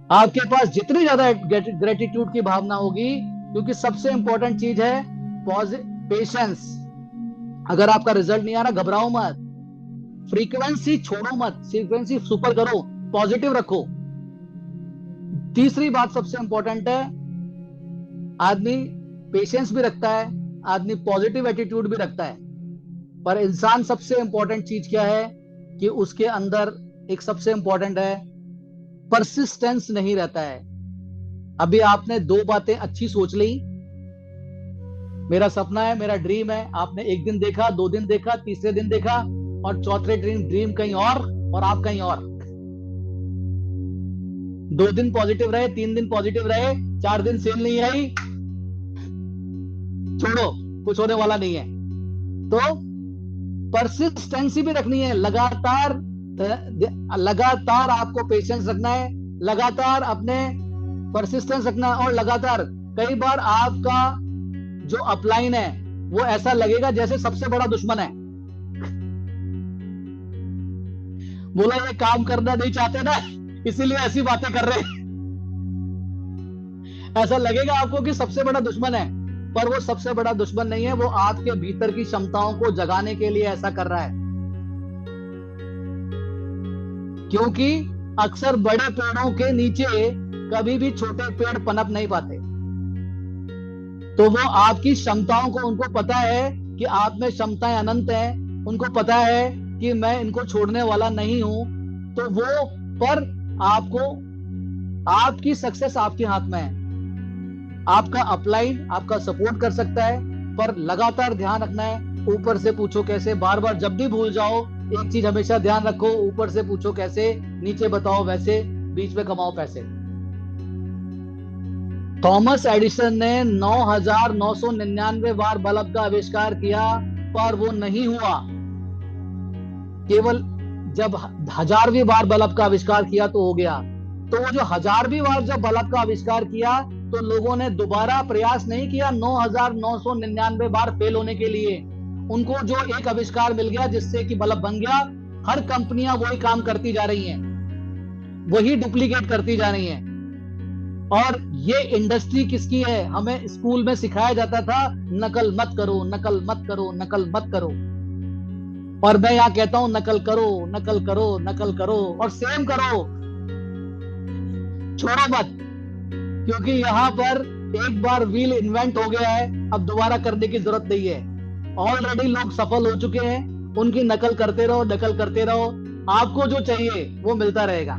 आपके पास जितनी ज्यादा ग्रेटिट्यूड की भावना होगी, क्योंकि सबसे इंपॉर्टेंट चीज है पेशेंस। अगर आपका रिजल्ट नहीं आ रहा, घबराओ मत, फ्रीक्वेंसी छोड़ो मत, फ्रीक्वेंसी सुपर करो, पॉजिटिव रखो। तीसरी बात सबसे इंपॉर्टेंट है, आदमी पेशेंस भी रखता है, आदमी पॉजिटिव एटीट्यूड भी रखता है, पर इंसान सबसे इंपॉर्टेंट चीज क्या है कि उसके अंदर एक सबसे इंपॉर्टेंट है, परसिस्टेंस नहीं रहता है। अभी आपने 2 बातें अच्छी सोच ली, मेरा सपना है, मेरा ड्रीम है, आपने एक दिन देखा, 2 दिन देखा, तीसरे दिन देखा, और चौथे ड्रीम कहीं और आप कहीं और। 2 दिन पॉजिटिव रहे, 3 दिन पॉजिटिव रहे, 4 दिन सेल नहीं आई, छोड़ो, कुछ होने वाला नहीं है। तो परसिस्टेंसी भी रखनी है, लगातार आपको पेशेंस रखना है, लगातार अपने परसिस्टेंस रखना है, और लगातार। कई बार आपका जो अपलाइन है वो ऐसा लगेगा जैसे सबसे बड़ा दुश्मन है, बोला ये काम करना नहीं चाहते ना, इसीलिए ऐसी बातें कर रहे हैं। ऐसा लगेगा आपको कि सबसे बड़ा दुश्मन है, पर वो सबसे बड़ा दुश्मन नहीं है, वो आपके भीतर की क्षमताओं को जगाने के लिए ऐसा कर रहा है। क्योंकि अक्सर बड़े पेड़ों के नीचे कभी भी छोटे पेड़ पनप नहीं पाते। तो वो आपकी क्षमताओं को, उनको पता है कि आप में क्षमताएं अनंत हैं, उनको पता है कि मैं इनको छोड़ने वाला नहीं हूं, तो वो पर आपको, आपकी सक्सेस आपके हाथ में है। आपका अपलाइन आपका सपोर्ट कर सकता है, पर लगातार ध्यान रखना है। ऊपर से पूछो कैसे, बार बार जब भी भूल जाओ, एक चीज हमेशा ध्यान रखो, ऊपर से पूछो कैसे, नीचे बताओ वैसे, बीच में कमाओ पैसे। थॉमस एडिसन ने 9,999 बार बल्ब का आविष्कार किया, पर वो नहीं हुआ। केवल जब 1000वीं बार बल्ब का आविष्कार किया तो हो गया। तो वो जो 1000वीं बार जब बल्ब का आविष्कार किया, तो लोगों ने दोबारा प्रयास नहीं किया 9,999 बार फेल होने के लिए। उनको जो एक आविष्कार मिल गया जिससे कि बल्ब बन गया। हर कंपनियां वही काम करती जा रही हैं, वही डुप्लीकेट करती जा रही हैं। और ये इंडस्ट्री किसकी है? हमें स्कूल में सिखाया जाता था नकल मत करो, नकल मत करो, नकल मत करो। और मैं यहाँ कहता हूं नकल करो, नकल करो, नकल करो और सेम करो, छोड़ो मत। क्योंकि यहाँ पर एक बार व्हील इन्वेंट हो गया है, अब दोबारा करने की जरूरत नहीं है। ऑलरेडी लोग सफल हो चुके हैं, उनकी नकल करते रहो, नकल करते रहो, आपको जो चाहिए वो मिलता रहेगा।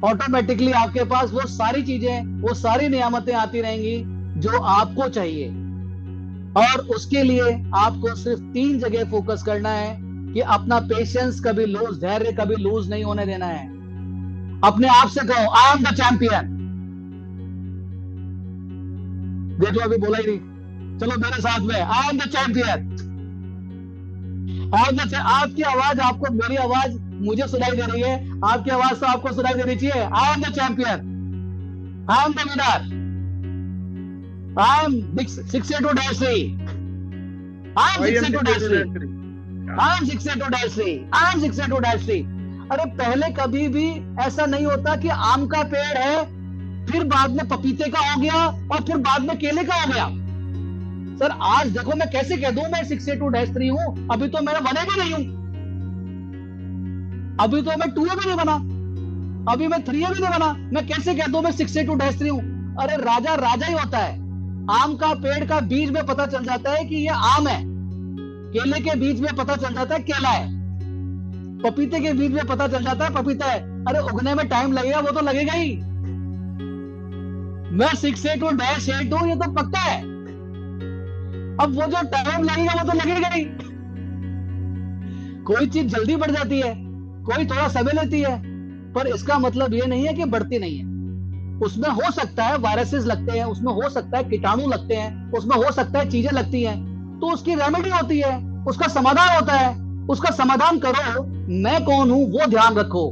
ऑटोमेटिकली आपके पास वो सारी चीजें, वो सारी नियामतें आती रहेंगी जो आपको चाहिए। और उसके लिए आपको सिर्फ 3 जगह फोकस करना है कि अपना पेशेंस कभी लूज, धैर्य कभी लूज नहीं होने देना है। अपने आप से कहो आई एम द चैंपियन। देखो अभी बोला ही नहीं, चलो मेरे साथ में आई एम द चैंपियन। आपकी आवाज, आपको मेरी आवाज मुझे सुनाई दे रही है, आपकी आवाज तो आपको सुनाई देनी चाहिए। आई am the champion, I am the winner, I am 682-3, I am 682-3, I am 682-3, I am 682-3। अरे पहले कभी भी ऐसा नहीं होता कि आम का पेड़ है, फिर बाद में पपीते का हो गया और फिर बाद में केले का हो गया। सर आज देखो मैं कैसे कह दूं मैं 682-3 हूं, अभी तो मैं बने भी नहीं हूं, अभी तो मैं 2 भी नहीं बना, अभी मैं 3 भी नहीं बना, मैं कैसे कह दूं मैं 682-3 हूं? अरे राजा राजा ही होता है। आम का पेड़ का बीज में पता चल जाता है कि ये आम है, केले के बीज में पता चल जाता है केला है, पपीते के बीज में पता चल जाता है पपीता है। अरे उगने में टाइम लगेगा, वो तो लगेगा ही। मैं 682-8 हूं, ये तो पक्का है। अब वो जो टाइम लगेगा वो तो लगेगा नहीं। कोई चीज जल्दी बढ़ जाती है, कोई थोड़ा समय लेती है, पर इसका मतलब ये नहीं है कि बढ़ती नहीं है। उसमें हो सकता है वायरसेस लगते हैं, उसमें हो सकता है कीटाणु लगते हैं, उसमें हो सकता है चीजें लगती हैं, तो उसकी रेमेडी होती है, उसका समाधान होता है, उसका समाधान करो। मैं कौन हूं वो ध्यान रखो।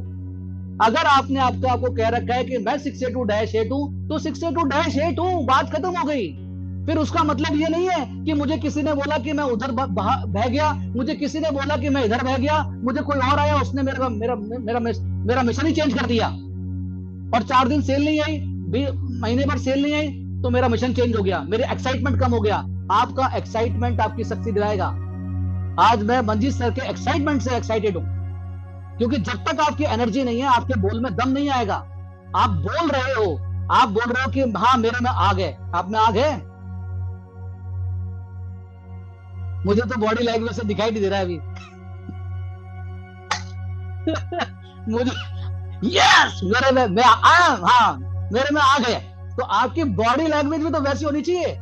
अगर आपने आपको कह रखा है कि मैं 682-8 हूं, तो 682-8 हूं, बात खत्म हो गई। फिर उसका मतलब ये नहीं है कि मुझे किसी ने बोला कि मैं उधर बह गया, मुझे किसी ने बोला कि मैं इधर बह गया, मुझे कोई और आया उसने मेरा मेरा मेरा मेरा मिशन ही चेंज कर दिया, और 4 दिन सेल नहीं आई, महीने भर सेल नहीं आई, तो मेरा मिशन चेंज हो गया, मेरे एक्साइटमेंट कम हो गया। आपका एक्साइटमेंट आपकी शक्ति दिलाएगा। आज मैं मंजीत सर के एक्साइटमेंट से एक्साइटेड हूं, क्योंकि जब तक आपकी एनर्जी नहीं है, आपके बोल में दम नहीं आएगा। आप बोल रहे हो, आप बोल रहे हो कि हाँ मेरे में आग है, आप में आग है? मुझे तो बॉडी लैंग्वेज से दिखाई नहीं दे रहा है अभी। मुझे यस मेरे में मैं हाँ मेरे में आ गए। तो आपकी बॉडी लैंग्वेज भी तो वैसी होनी चाहिए।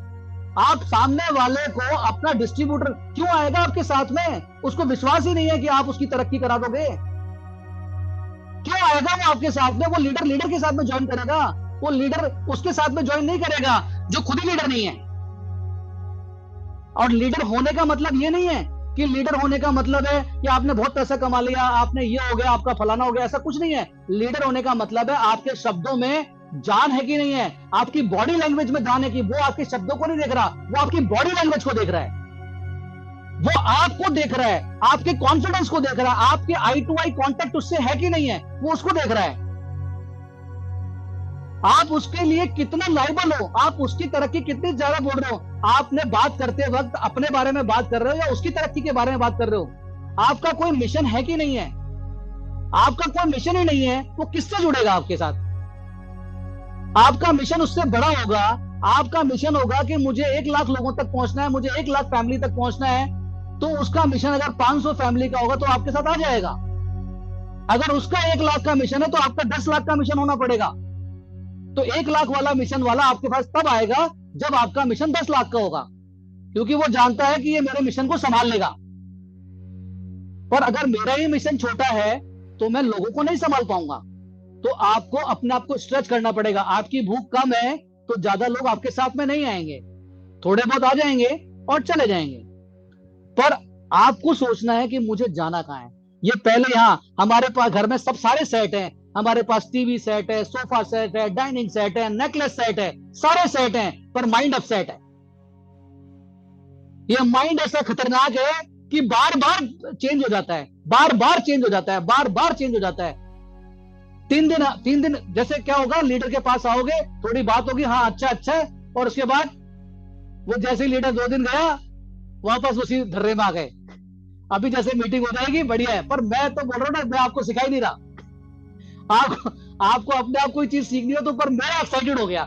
आप सामने वाले को अपना डिस्ट्रीब्यूटर क्यों आएगा आपके साथ में? उसको विश्वास ही नहीं है कि आप उसकी तरक्की करा दोगे। क्यों आएगा वो आपके साथ में? वो लीडर के साथ में ज्वाइन करेगा, वो लीडर उसके साथ में ज्वाइन नहीं करेगा जो खुद ही लीडर नहीं है। और लीडर होने का मतलब ये नहीं है कि लीडर होने का मतलब है कि आपने बहुत पैसा कमा लिया, आपने ये हो गया, आपका फलाना हो गया, ऐसा कुछ नहीं है। लीडर होने का मतलब है आपके शब्दों में जान है कि नहीं है, आपकी बॉडी लैंग्वेज में जान है कि वो आपके शब्दों को नहीं देख रहा, वो आपकी बॉडी लैंग्वेज को देख रहा है, वो आपको देख रहा है, आपके कॉन्फिडेंस को देख रहा है, आपके आई टू आई कांटेक्ट उससे है कि नहीं है, वो उसको देख रहा है। आप उसके लिए कितना लायबल हो, आप उसकी तरक्की कितनी ज्यादा बोल रहे हो। आपने बात करते वक्त अपने बारे में बात कर रहे हो या उसकी तरक्की के बारे में बात कर रहे हो? आपका कोई मिशन है कि नहीं है? आपका कोई मिशन ही नहीं है, वो किससे जुड़ेगा आपके साथ? आपका मिशन उससे बड़ा होगा। आपका मिशन होगा कि मुझे 1 लाख लोगों तक पहुंचना है, मुझे 1 लाख फैमिली तक पहुंचना है, तो उसका मिशन अगर 500 फैमिली का होगा तो आपके साथ आ जाएगा। अगर उसका 1 लाख का मिशन है तो आपका 10 लाख का मिशन होना पड़ेगा। तो 1 लाख वाला मिशन वाला आपके पास तब आएगा जब आपका मिशन 10 लाख का होगा, क्योंकि वो जानता है कि ये मेरे मिशन को संभाल लेगा। पर अगर मेरा ही मिशन छोटा है तो मैं लोगों को नहीं संभाल पाऊंगा। तो आपको अपने आप को स्ट्रेच करना पड़ेगा। आपकी भूख कम है तो ज्यादा लोग आपके साथ में नहीं आएंगे, थोड़े बहुत आ जाएंगे और चले जाएंगे। पर आपको सोचना है कि मुझे जाना कहां है। ये पहले यहां हमारे पास घर में सब सारे सेट हैं, हमारे पास टीवी सेट है, सोफा सेट है, डाइनिंग सेट है, नेकलेस सेट है, सारे सेट हैं, पर माइंड अपसेट है। ये माइंड ऐसा खतरनाक है कि बार बार चेंज हो जाता है, बार बार चेंज हो जाता है, बार बार चेंज हो जाता है। 3 दिन जैसे क्या होगा, लीडर के पास आओगे, थोड़ी बात होगी, हाँ अच्छा अच्छा है, और उसके बाद वो जैसे ही लीडर 2 दिन गया, वापस उसी धर्रे में आ गए। अभी जैसे मीटिंग हो जाएगी, बढ़िया है, पर मैं तो बोल रहा हूँ ना, मैं आपको सिखा ही नहीं रहा। आप आपको अपने आप कोई चीज सीखनी हो तो, पर मैं एक्साइटेड हो गया।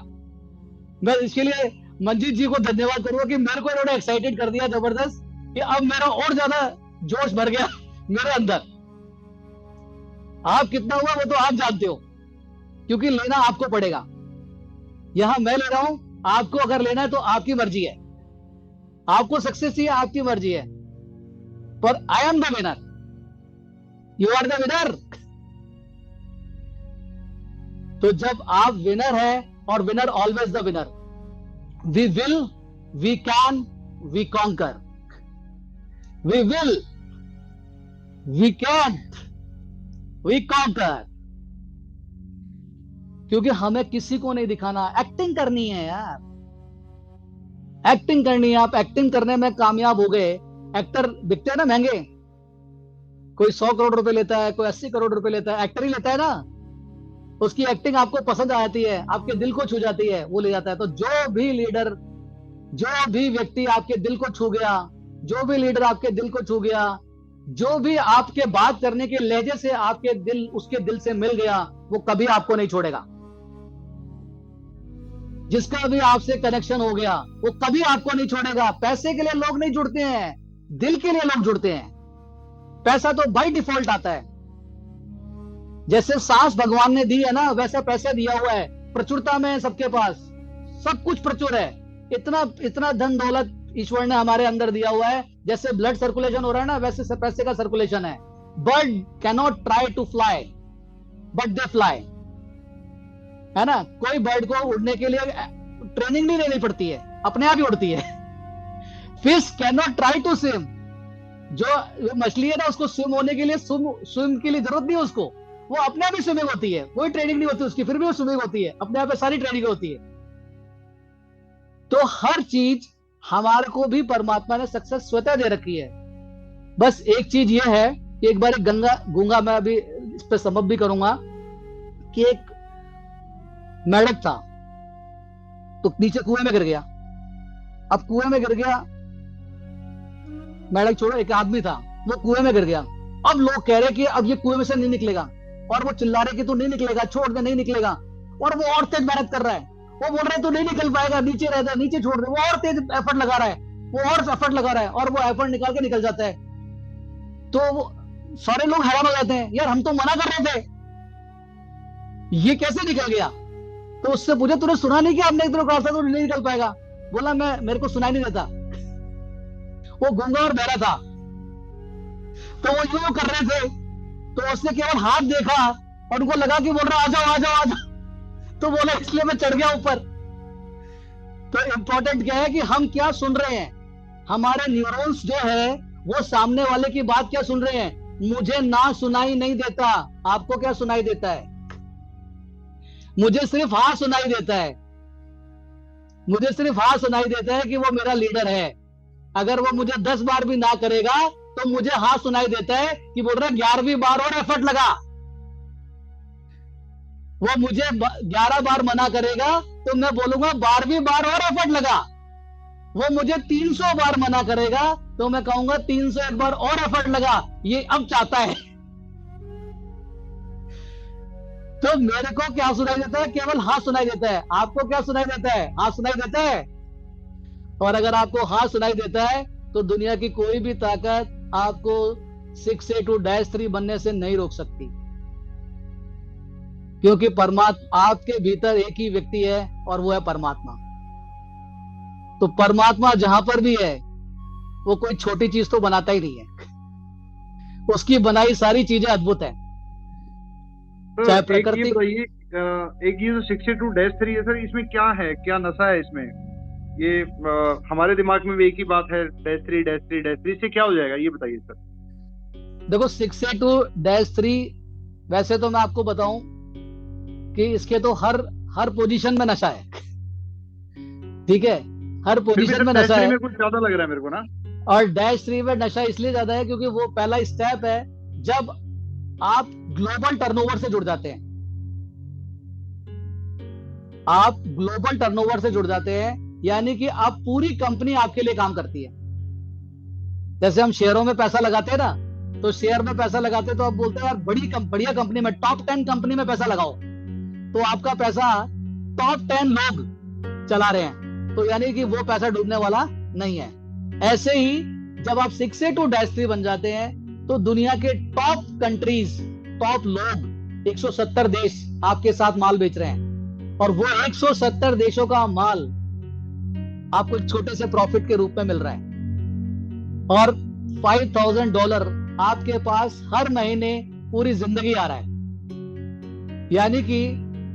मैं इसके लिए मंजीत जी को धन्यवाद करूंगा कि मेरे को इन्होंने एक्साइटेड कर दिया जबरदस्त, कि अब मेरा और ज्यादा जोश भर गया मेरे अंदर। आप कितना हुआ वो तो आप जानते हो, क्योंकि लेना आपको पड़ेगा। यहां मैं ले रहा हूं, आपको अगर लेना है तो आपकी मर्जी है, आपको सक्सेस चाहिए आपकी मर्जी है, पर I am the winner, you are the winner. तो जब आप विनर है, और winner always the winner, we will, we can, we conquer, we will, we can, we conquer. क्योंकि हमें किसी को नहीं दिखाना, एक्टिंग करनी है यार, एक्टिंग करनी है। आप एक्टिंग करने में कामयाब हो गए। एक्टर दिखते हैं ना महंगे, कोई 100 करोड़ रुपए लेता है, कोई 80 करोड़ रुपए लेता है, एक्टर ही लेता है ना। उसकी एक्टिंग आपको पसंद आती है, आपके दिल को छू जाती है, वो ले जाता है। तो जो भी लीडर, जो भी व्यक्ति आपके दिल को छू गया, जो भी लीडर आपके दिल को छू गया, जो भी आपके बात करने के लहजे से आपके दिल, उसके दिल से मिल गया, वो कभी आपको नहीं छोड़ेगा। जिसका भी आपसे कनेक्शन हो गया, वो कभी आपको नहीं छोड़ेगा। पैसे के लिए लोग नहीं जुड़ते हैं, दिल के लिए लोग जुड़ते हैं। पैसा तो बाय डिफॉल्ट आता है। जैसे सांस भगवान ने दी है ना, वैसा पैसा दिया हुआ है, प्रचुरता में है सबके पास, सब कुछ प्रचुर है। इतना इतना धन दौलत ईश्वर ने हमारे अंदर दिया हुआ है। जैसे ब्लड सर्कुलेशन हो रहा है ना, वैसे पैसे का सर्कुलेशन है। Bird cannot try to fly, but they fly, है ना। कोई बर्ड को उड़ने के लिए ट्रेनिंग नहीं लेनी पड़ती है, अपने आप ही उड़ती है। Fish cannot try to swim, जो मछली है ना, उसको स्विम होने के लिए, स्विम के लिए जरूरत नहीं है उसको, वो अपने आप ही स्विमिंग होती है, कोई ट्रेनिंग नहीं होती उसकी, फिर भी वो स्विमिंग होती है, अपने आप में सारी ट्रेनिंग होती है। तो हर चीज हमारे को भी परमात्मा ने सक्सेस स्वतः दे रखी है। बस एक चीज ये है कि एक बार एक गूंगा, मैं अभी इस पर समझ भी करूंगा, कि एक मेढक था, तो नीचे कुएं में गिर गया। अब कुएं में गिर गया, मेढक छोड़ो, एक आदमी था, वो कुएं में गिर गया। अब लोग कह रहे कि अब ये कुएं में से नहीं निकलेगा, और वो चिल्ला रहे कि तू नहीं निकलेगा, छोड़ दे, नहीं निकलेगा। और वो और तेज मेहनत कर रहा है, वो बोल रहा है तू नहीं निकल पाएगा, नीचे रहता है, नीचे छोड़ दे। वो और तेज एफर्ट लगा रहा है, वो और एफर्ट लगा रहा है, और वो एफर्ट निकाल के निकल जाता है। तो वो सारे लोग हैरान हो जाते हैं, यार हम तो मना कर रहे थे, ये कैसे निकल गया। तो उससे पूछे, तूने सुना नहीं कि हमने एक तरफ कहा था तू नहीं निकल पाएगा। बोला, मेरे को सुनाई नहीं देता। वो गूंगा और बहरा था, तो वो यूं कर रहे थे, तो उसने केवल हाथ देखा और उनको लगा कि बोल रहा आ जाओ आ जाओ आ जाओ, तो बोला इसलिए मैं चढ़ गया ऊपर। तो इंपॉर्टेंट क्या है कि हम क्या सुन रहे हैं, हमारे न्यूरॉन्स जो है वो सामने वाले की बात क्या सुन रहे हैं। मुझे ना सुनाई नहीं देता, आपको क्या सुनाई देता है? मुझे सिर्फ हाँ सुनाई देता है, मुझे सिर्फ हाँ सुनाई देता है कि वो मेरा लीडर है। अगर वो मुझे 10 बार भी ना करेगा तो मुझे हाँ सुनाई देता है कि बोल रहा है 11वीं बार और एफर्ट लगा। वो मुझे 11 बार मना करेगा तो मैं बोलूंगा 12वीं बार और एफर्ट लगा। वो मुझे 300 बार मना करेगा तो मैं कहूंगा 301 बार और एफर्ट लगा। ये अब चाहता है। तो मेरे को क्या सुनाई देता है? केवल हाँ सुनाई देता है। आपको क्या सुनाई देता है? हाँ सुनाई देता है। और अगर आपको हाँ सुनाई देता है तो दुनिया की कोई भी ताकत आपको 6A to-3 बनने से नहीं रोक सकती, क्योंकि परमात्मा आपके भीतर एक ही व्यक्ति है और वो है परमात्मा। तो परमात्मा जहां पर भी है वो कोई छोटी चीज तो बनाता ही नहीं है, उसकी बनाई सारी चीजें अद्भुत है। चाहे प्रकृति। एक ये जो 6A to-3 है सर, इसमें क्या है, क्या नशा है इसमें? ये हमारे दिमाग में भी एक ही बात है, -3 इससे क्या हो जाएगा ये बताइए सर। देखो 6A to-3, वैसे तो मैं आपको बताऊं कि इसके तो हर पोजीशन में नशा है, ठीक है, हर पोजीशन में नशा है। कुछ ज्यादा लग रहा है मेरे को ना। और -3 में नशा इसलिए ज्यादा है क्योंकि वो पहला स्टेप है जब आप ग्लोबल टर्नओवर से जुड़ जाते हैं। आप ग्लोबल टर्नओवर से जुड़ जाते हैं, यानी कि आप पूरी कंपनी आपके लिए काम करती है। जैसे हम शेयरों में पैसा लगाते हैं ना, तो शेयर में पैसा लगाते हैं तो आप बोलते हैं यार बढ़िया कंपनी में, टॉप 10 कंपनी में पैसा लगाओ, तो आपका पैसा टॉप 10 लोग चला रहे हैं, तो यानी कि वो पैसा डूबने वाला नहीं है। ऐसे ही जब आप 6A to-3 बन जाते हैं तो दुनिया के टॉप कंट्रीज, टॉप लोग, 170 देश आपके साथ माल बेच रहे हैं, और वो 170 देशों का माल आपको एक छोटे से प्रॉफिट के रूप में मिल रहा है, और $5,000 आपके पास हर महीने पूरी जिंदगी आ रहा है, यानी कि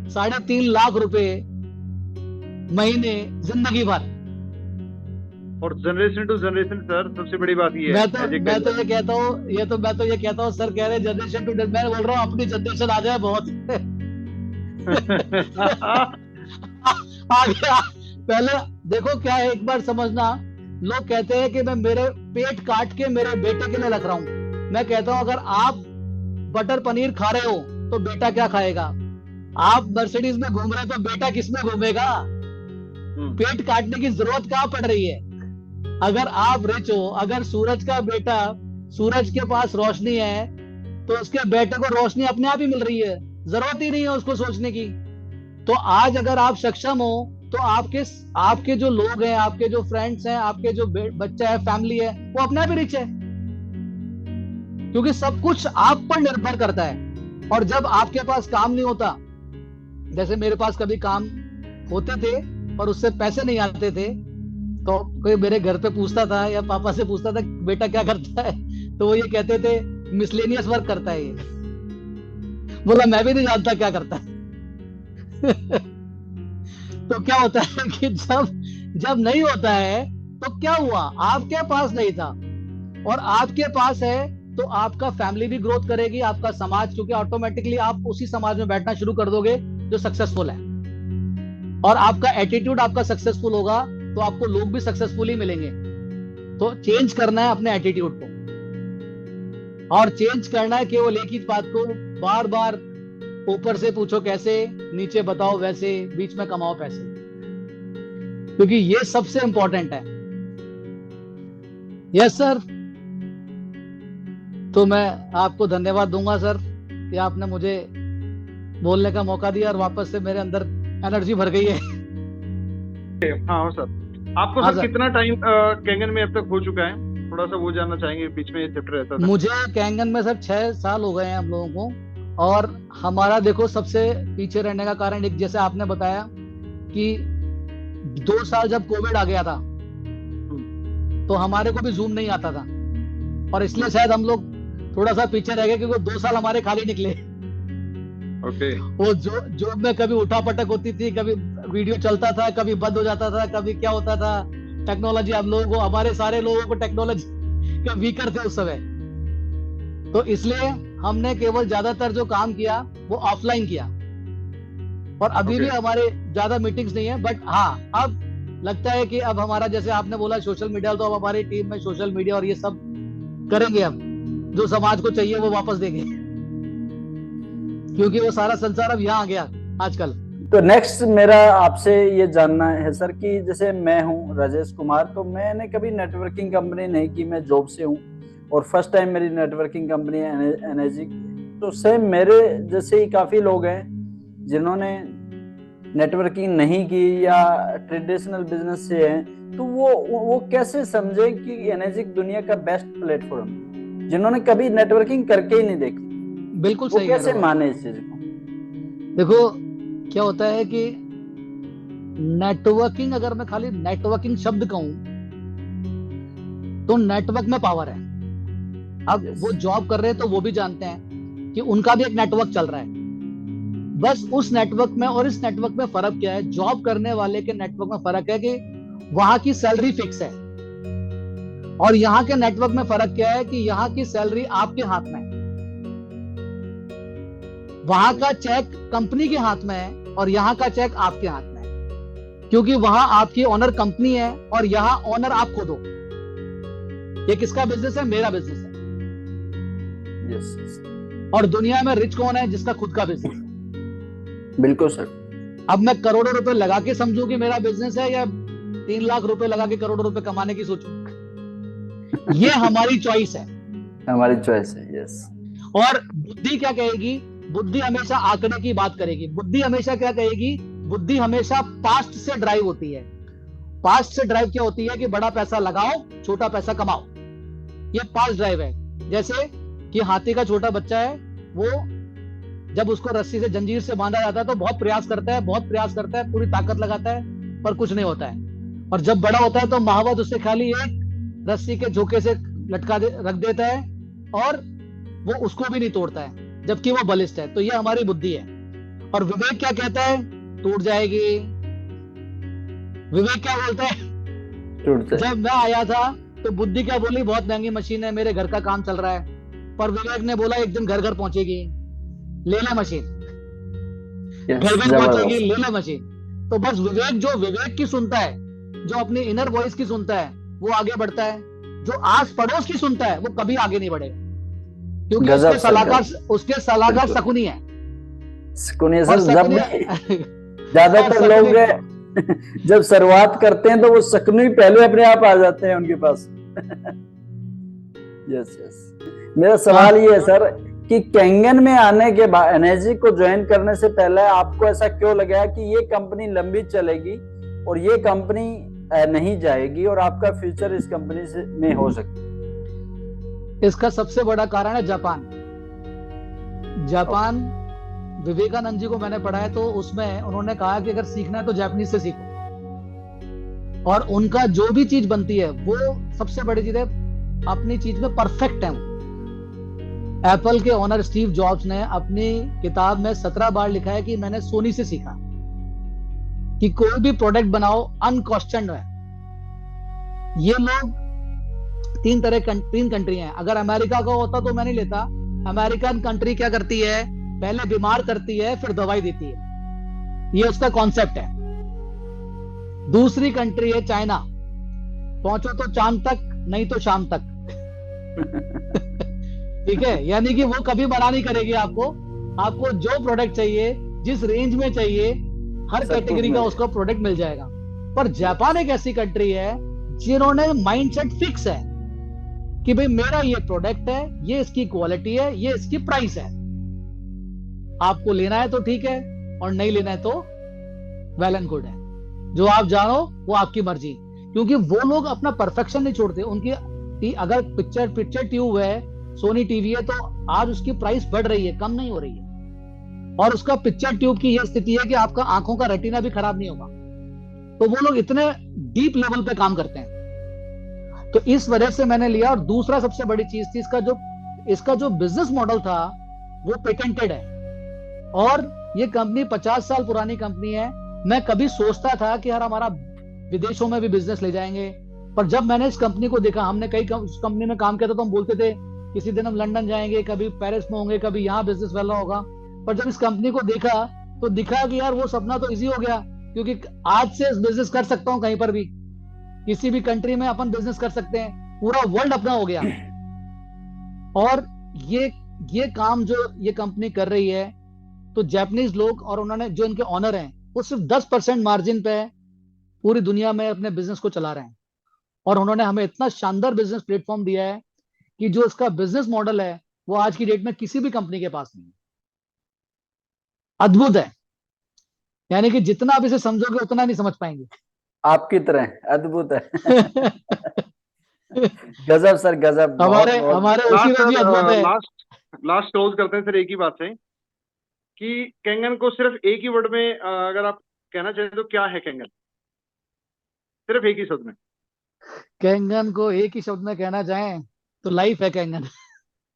3.5 लाख रुपए महीने जिंदगी भर। और जनरेशन टू जनरेशन सर, सबसे बड़ी बात ये है। मैं तो ये कहता हूँ सर, कह रहे जनरेशन टू, मैं बोल रहा हूँ अपनी जनरेशन आ जाए बहुत आ गया। पहले देखो क्या है, एक बार समझना, लोग कहते हैं कि मैं मेरे पेट काट के मेरे बेटे के लिए रख रहा हूं। मैं कहता हूं अगर आप बटर पनीर खा रहे हो तो बेटा क्या खाएगा? आप मर्सिडीज में घूम रहे हो तो बेटा किस में घूमेगा? पेट काटने की जरूरत कहां पड़ रही है? अगर आप रिच हो, अगर सूरज का बेटा, सूरज के पास रोशनी है तो उसके बेटे को रोशनी अपने आप ही मिल रही है, जरूरत ही नहीं है उसको सोचने की। तो आज अगर आप सक्षम हो तो आपके जो लोग हैं, आपके जो फ्रेंड्स हैं, आपके जो बच्चा है, फैमिली है, वो अपने आप ही रिच है, क्योंकि सब कुछ आप पर निर्भर करता है। और जब आपके पास काम नहीं होता, जैसे मेरे पास कभी काम होते थे और उससे पैसे नहीं आते थे, तो कोई मेरे घर पे पूछता था या पापा से पूछता था बेटा क्या करता है, तो वो ये कहते थे मिसलेनियस वर्क करता है ये। बोला मैं भी नहीं जानता क्या करता है। तो क्या होता है कि जब नहीं होता है तो क्या हुआ, आपके पास नहीं था, और आपके पास है तो आपका फैमिली भी ग्रोथ करेगी, आपका समाज, क्योंकि ऑटोमेटिकली आप उसी समाज में बैठना शुरू कर दोगे जो सक्सेसफुल है, और आपका एटीट्यूड आपका सक्सेसफुल होगा तो आपको लोग भी सक्सेसफुल ही मिलेंगे। तो चेंज करना है अपने एटीट्यूड को, और चेंज करना है केवल एक ही बात को, बार बार ऊपर से पूछो कैसे, नीचे बताओ वैसे, बीच में कमाओ पैसे, क्योंकि ये सबसे इंपॉर्टेंट है। Yes sir. तो मैं आपको धन्यवाद दूंगा सर कि आपने मुझे बोलने का मौका दिया और वापस से मेरे अंदर एनर्जी भर गई है। हाँ सर, आपको हाँ सर कितना टाइम कैंगन में अब तक हो चुका है? थोड़ा सा वो जानना चाहेंगे, बीच में ये चैप्टर रहता था। मुझे कैंगन में सर 6 साल हो गए हैं हम लोगों को, और हमारा देखो सबसे पीछे रहने का कारण, एक जैसे आपने बताया कि 2 साल जब कोविड आ गया था तो हमारे को भी जूम नहीं आता था, और इसलिए शायद हम लोग थोड़ा सा पीछे रह गए, क्योंकि 2 साल हमारे खाली निकले। ओके। वो जो में कभी उठा पटक होती थी, कभी वीडियो चलता था, कभी बंद हो जाता था, कभी क्या होता था, टेक्नोलॉजी हम लोगों को, हमारे सारे लोगों को टेक्नोलॉजी का वीकर थे उस समय, तो इसलिए हमने केवल ज्यादातर जो काम किया वो ऑफलाइन किया, और अभी भी हमारे ज्यादा मीटिंग्स नहीं है, बट हाँ अब लगता है कि अब हमारा, जैसे आपने बोला सोशल मीडिया, तो अब हमारी टीम में सोशल मीडिया और ये सब करेंगे, अब जो समाज को चाहिए वो वापस देंगे, क्योंकि वो सारा संसार अब यहाँ आ गया आजकल। तो नेक्स्ट मेरा आपसे ये जानना है सर कि जैसे मैं हूँ राजेश कुमार, तो मैंने कभी नेटवर्किंग कंपनी नहीं की, मैं जॉब से हूँ, और फर्स्ट टाइम मेरी नेटवर्किंग कंपनी है एनर्जी। तो सेम मेरे जैसे ही काफी लोग हैं जिन्होंने नेटवर्किंग नहीं की या ट्रेडिशनल बिजनेस से हैं, तो वो कैसे समझे कि एनर्जी दुनिया का बेस्ट प्लेटफॉर्म, जिन्होंने कभी नेटवर्किंग करके ही नहीं देखी? बिल्कुल सही, कैसे माने इस चीज को? देखो क्या होता है कि नेटवर्किंग, अगर मैं खाली नेटवर्किंग शब्द कहूं तो नेटवर्क में पावर है। अब वो जॉब कर रहे हैं तो वो भी जानते हैं कि उनका भी एक नेटवर्क चल रहा है, बस उस नेटवर्क में और इस नेटवर्क में फर्क क्या है? जॉब करने वाले के नेटवर्क में फर्क है कि वहां की सैलरी फिक्स है, और यहाँ के नेटवर्क में फर्क क्या है कि यहाँ की सैलरी आपके हाथ में है, वहां का चेक कंपनी के हाथ में है और यहाँ का चेक आपके हाथ में है, क्योंकि वहां आपकी ओनर कंपनी है और यहाँ ओनर आप खुद हो। ये किसका बिजनेस है? मेरा बिजनेस है। yes. और दुनिया में रिच कौन है? जिसका खुद का बिजनेस है। बिल्कुल सर। अब मैं करोड़ों रुपए लगा के समझूं कि मेरा बिजनेस है, या 3 लाख रुपए लगा के करोड़ों रुपए कमाने की सोचूं? ये हमारी चॉइस है। हमारी चॉइस है, यस। और बुद्धि क्या कहेगी? बुद्धि हमेशा आंकड़े की बात करेगी। बुद्धि हमेशा क्या कहेगी? बुद्धि हमेशा पास्ट से ड्राइव होती है। पास्ट से ड्राइव क्या होती है? कि बड़ा पैसा लगाओ, छोटा पैसा कमाओ। ये पास्ट ड्राइव है। जैसे कि हाथी का छोटा बच्चा है, वो जब उसको रस्सी से, जंजीर से बांधा जाता है तो बहुत प्रयास करता है, बहुत प्रयास करता है, पूरी ताकत लगाता है, पर कुछ नहीं होता है। और जब बड़ा होता है तो महावत उससे खाली एक रस्सी के झोंके से रख देता है, और वो उसको भी नहीं तोड़ता है, जबकि वो बलिष्ठ है। तो ये हमारी बुद्धि है। और विवेक क्या कहता है? टूट जाएगी। विवेक क्या बोलता है? जब मैं आया था तो बुद्धि क्या बोली? बहुत महंगी मशीन है, मेरे घर का काम चल रहा है। पर विवेक ने बोला एक दिन घर घर पहुंचेगी, ले ले मशीन। घर घर पहुंचेगी, ले ले मशीन। तो बस विवेक, जो विवेक की सुनता है, जो अपनी इनर वॉइस की सुनता है, वो आगे बढ़ता है। जो आस पड़ोस की सुनता है, वो कभी आगे नहीं बढ़ेगा, क्योंकि उसके सलाहकार शकुनी है। शकुनी सर, जब ज्यादातर लोग जब शुरुआत करते हैं तो वो शकुनी पहले अपने आप आ जाते हैं उनके पास। Yes yes. मेरा सवाल ये है सर कि कैंगन में आने के बाद, एनर्जी को ज्वाइन करने से पहले आपको ऐसा क्यों लगा कि ये कंपनी लंबी चलेगी और ये कंपनी नहीं जाएगी और आपका फ्यूचर इस कंपनी से में हो सकता? इसका सबसे बड़ा कारण है जापान। जापान, विवेकानंद जी को मैंने पढ़ा है, तो उसमें उन्होंने कहा कि अगर सीखना है तो जापानीज से सीखो। और उनका जो भी चीज बनती है, वो सबसे बड़ी चीज है, अपनी चीज में परफेक्ट है वो। एप्पल के ओनर स्टीव जॉब्स ने अपनी किताब में 17 बार लिखा है कि मैंने सोनी से सीखा कि कोई भी प्रोडक्ट बनाओ अनक्वेश्चनड है। ये लोग तीन कंट्री हैं। अगर अमेरिका का होता तो मैं नहीं लेता। अमेरिकन कंट्री क्या करती है? पहले बीमार करती है, फिर दवाई देती है। ये उसका कॉन्सेप्ट है। दूसरी कंट्री है चाइना, पहुंचो तो चांद तक, नहीं तो शाम तक। ठीक है, यानी कि वो कभी मना नहीं करेगी आपको जो प्रोडक्ट चाहिए, जिस रेंज में चाहिए, हर कैटेगरी का उसका प्रोडक्ट मिल जाएगा। पर जापान एक ऐसी कंट्री है जिन्होंने माइंडसेट फिक्स है कि भाई मेरा ये प्रोडक्ट है, ये इसकी क्वालिटी है, ये इसकी प्राइस है। आपको लेना है तो ठीक है, और नहीं लेना है तो वेल एंड गुड है। जो आप जानो वो आपकी मर्जी। क्योंकि वो लोग अपना परफेक्शन नहीं छोड़ते। उनकी अगर पिक्चर ट्यूब है, सोनी टीवी है, तो आज उसकी प्राइस बढ़ रही है, कम नहीं हो रही है। और उसका पिक्चर ट्यूब की यह स्थिति है कि आपका आंखों का रेटिना भी खराब नहीं होगा। तो वो लोग इतने डीप लेवल पे काम करते हैं। तो इस वजह से मैंने लिया। और दूसरा सबसे बड़ी चीज थी, इसका जो बिजनेस मॉडल था वो पेटेंटेड है। और ये कंपनी 50 साल पुरानी कंपनी है। मैं कभी सोचता था कि यार हमारा विदेशों में भी बिजनेस ले जाएंगे, पर जब मैंने इस कंपनी को देखा, हमने कई कंपनी में काम किया था, तो हम बोलते थे किसी दिन हम लंदन जाएंगे, कभी पेरिस में होंगे, कभी यहाँ बिजनेस वाला होगा। पर जब इस कंपनी को देखा तो दिखा कि यार वो सपना तो इजी हो गया, क्योंकि आज से बिजनेस कर सकता हूँ, कहीं पर भी, किसी भी कंट्री में अपन बिजनेस कर सकते हैं, पूरा वर्ल्ड अपना हो गया। और ये काम जो ये कंपनी कर रही है, तो जापानीज लोग और उन्होंने जो इनके ऑनर हैं, वो सिर्फ 10% मार्जिन पे पूरी दुनिया में अपने बिजनेस को चला रहे हैं। और उन्होंने हमें इतना शानदार बिजनेस प्लेटफॉर्म दिया है कि जो इसका बिजनेस मॉडल है वो आज की डेट में किसी भी कंपनी के पास नहीं है। अद्भुत है। यानी कि जितना आप इसे समझोगे उतना नहीं समझ पाएंगे। आपकी तरह अद्भुत है। गजब सर, गजब। हमारे उसी में भी अद्भुत है। लास्ट क्लोज करते हैं सर एक ही बात से कि कैंगन को सिर्फ एक ही वर्ड में अगर आप कहना चाहें तो क्या है कैंगन? सिर्फ एक ही शब्द में कैंगन को एक ही शब्द में कहना चाहें तो लाइफ है कैंगन।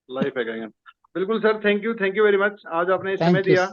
लाइफ है कैंगन। बिल्कुल sir, thank you very much. आज आपने समय दिया।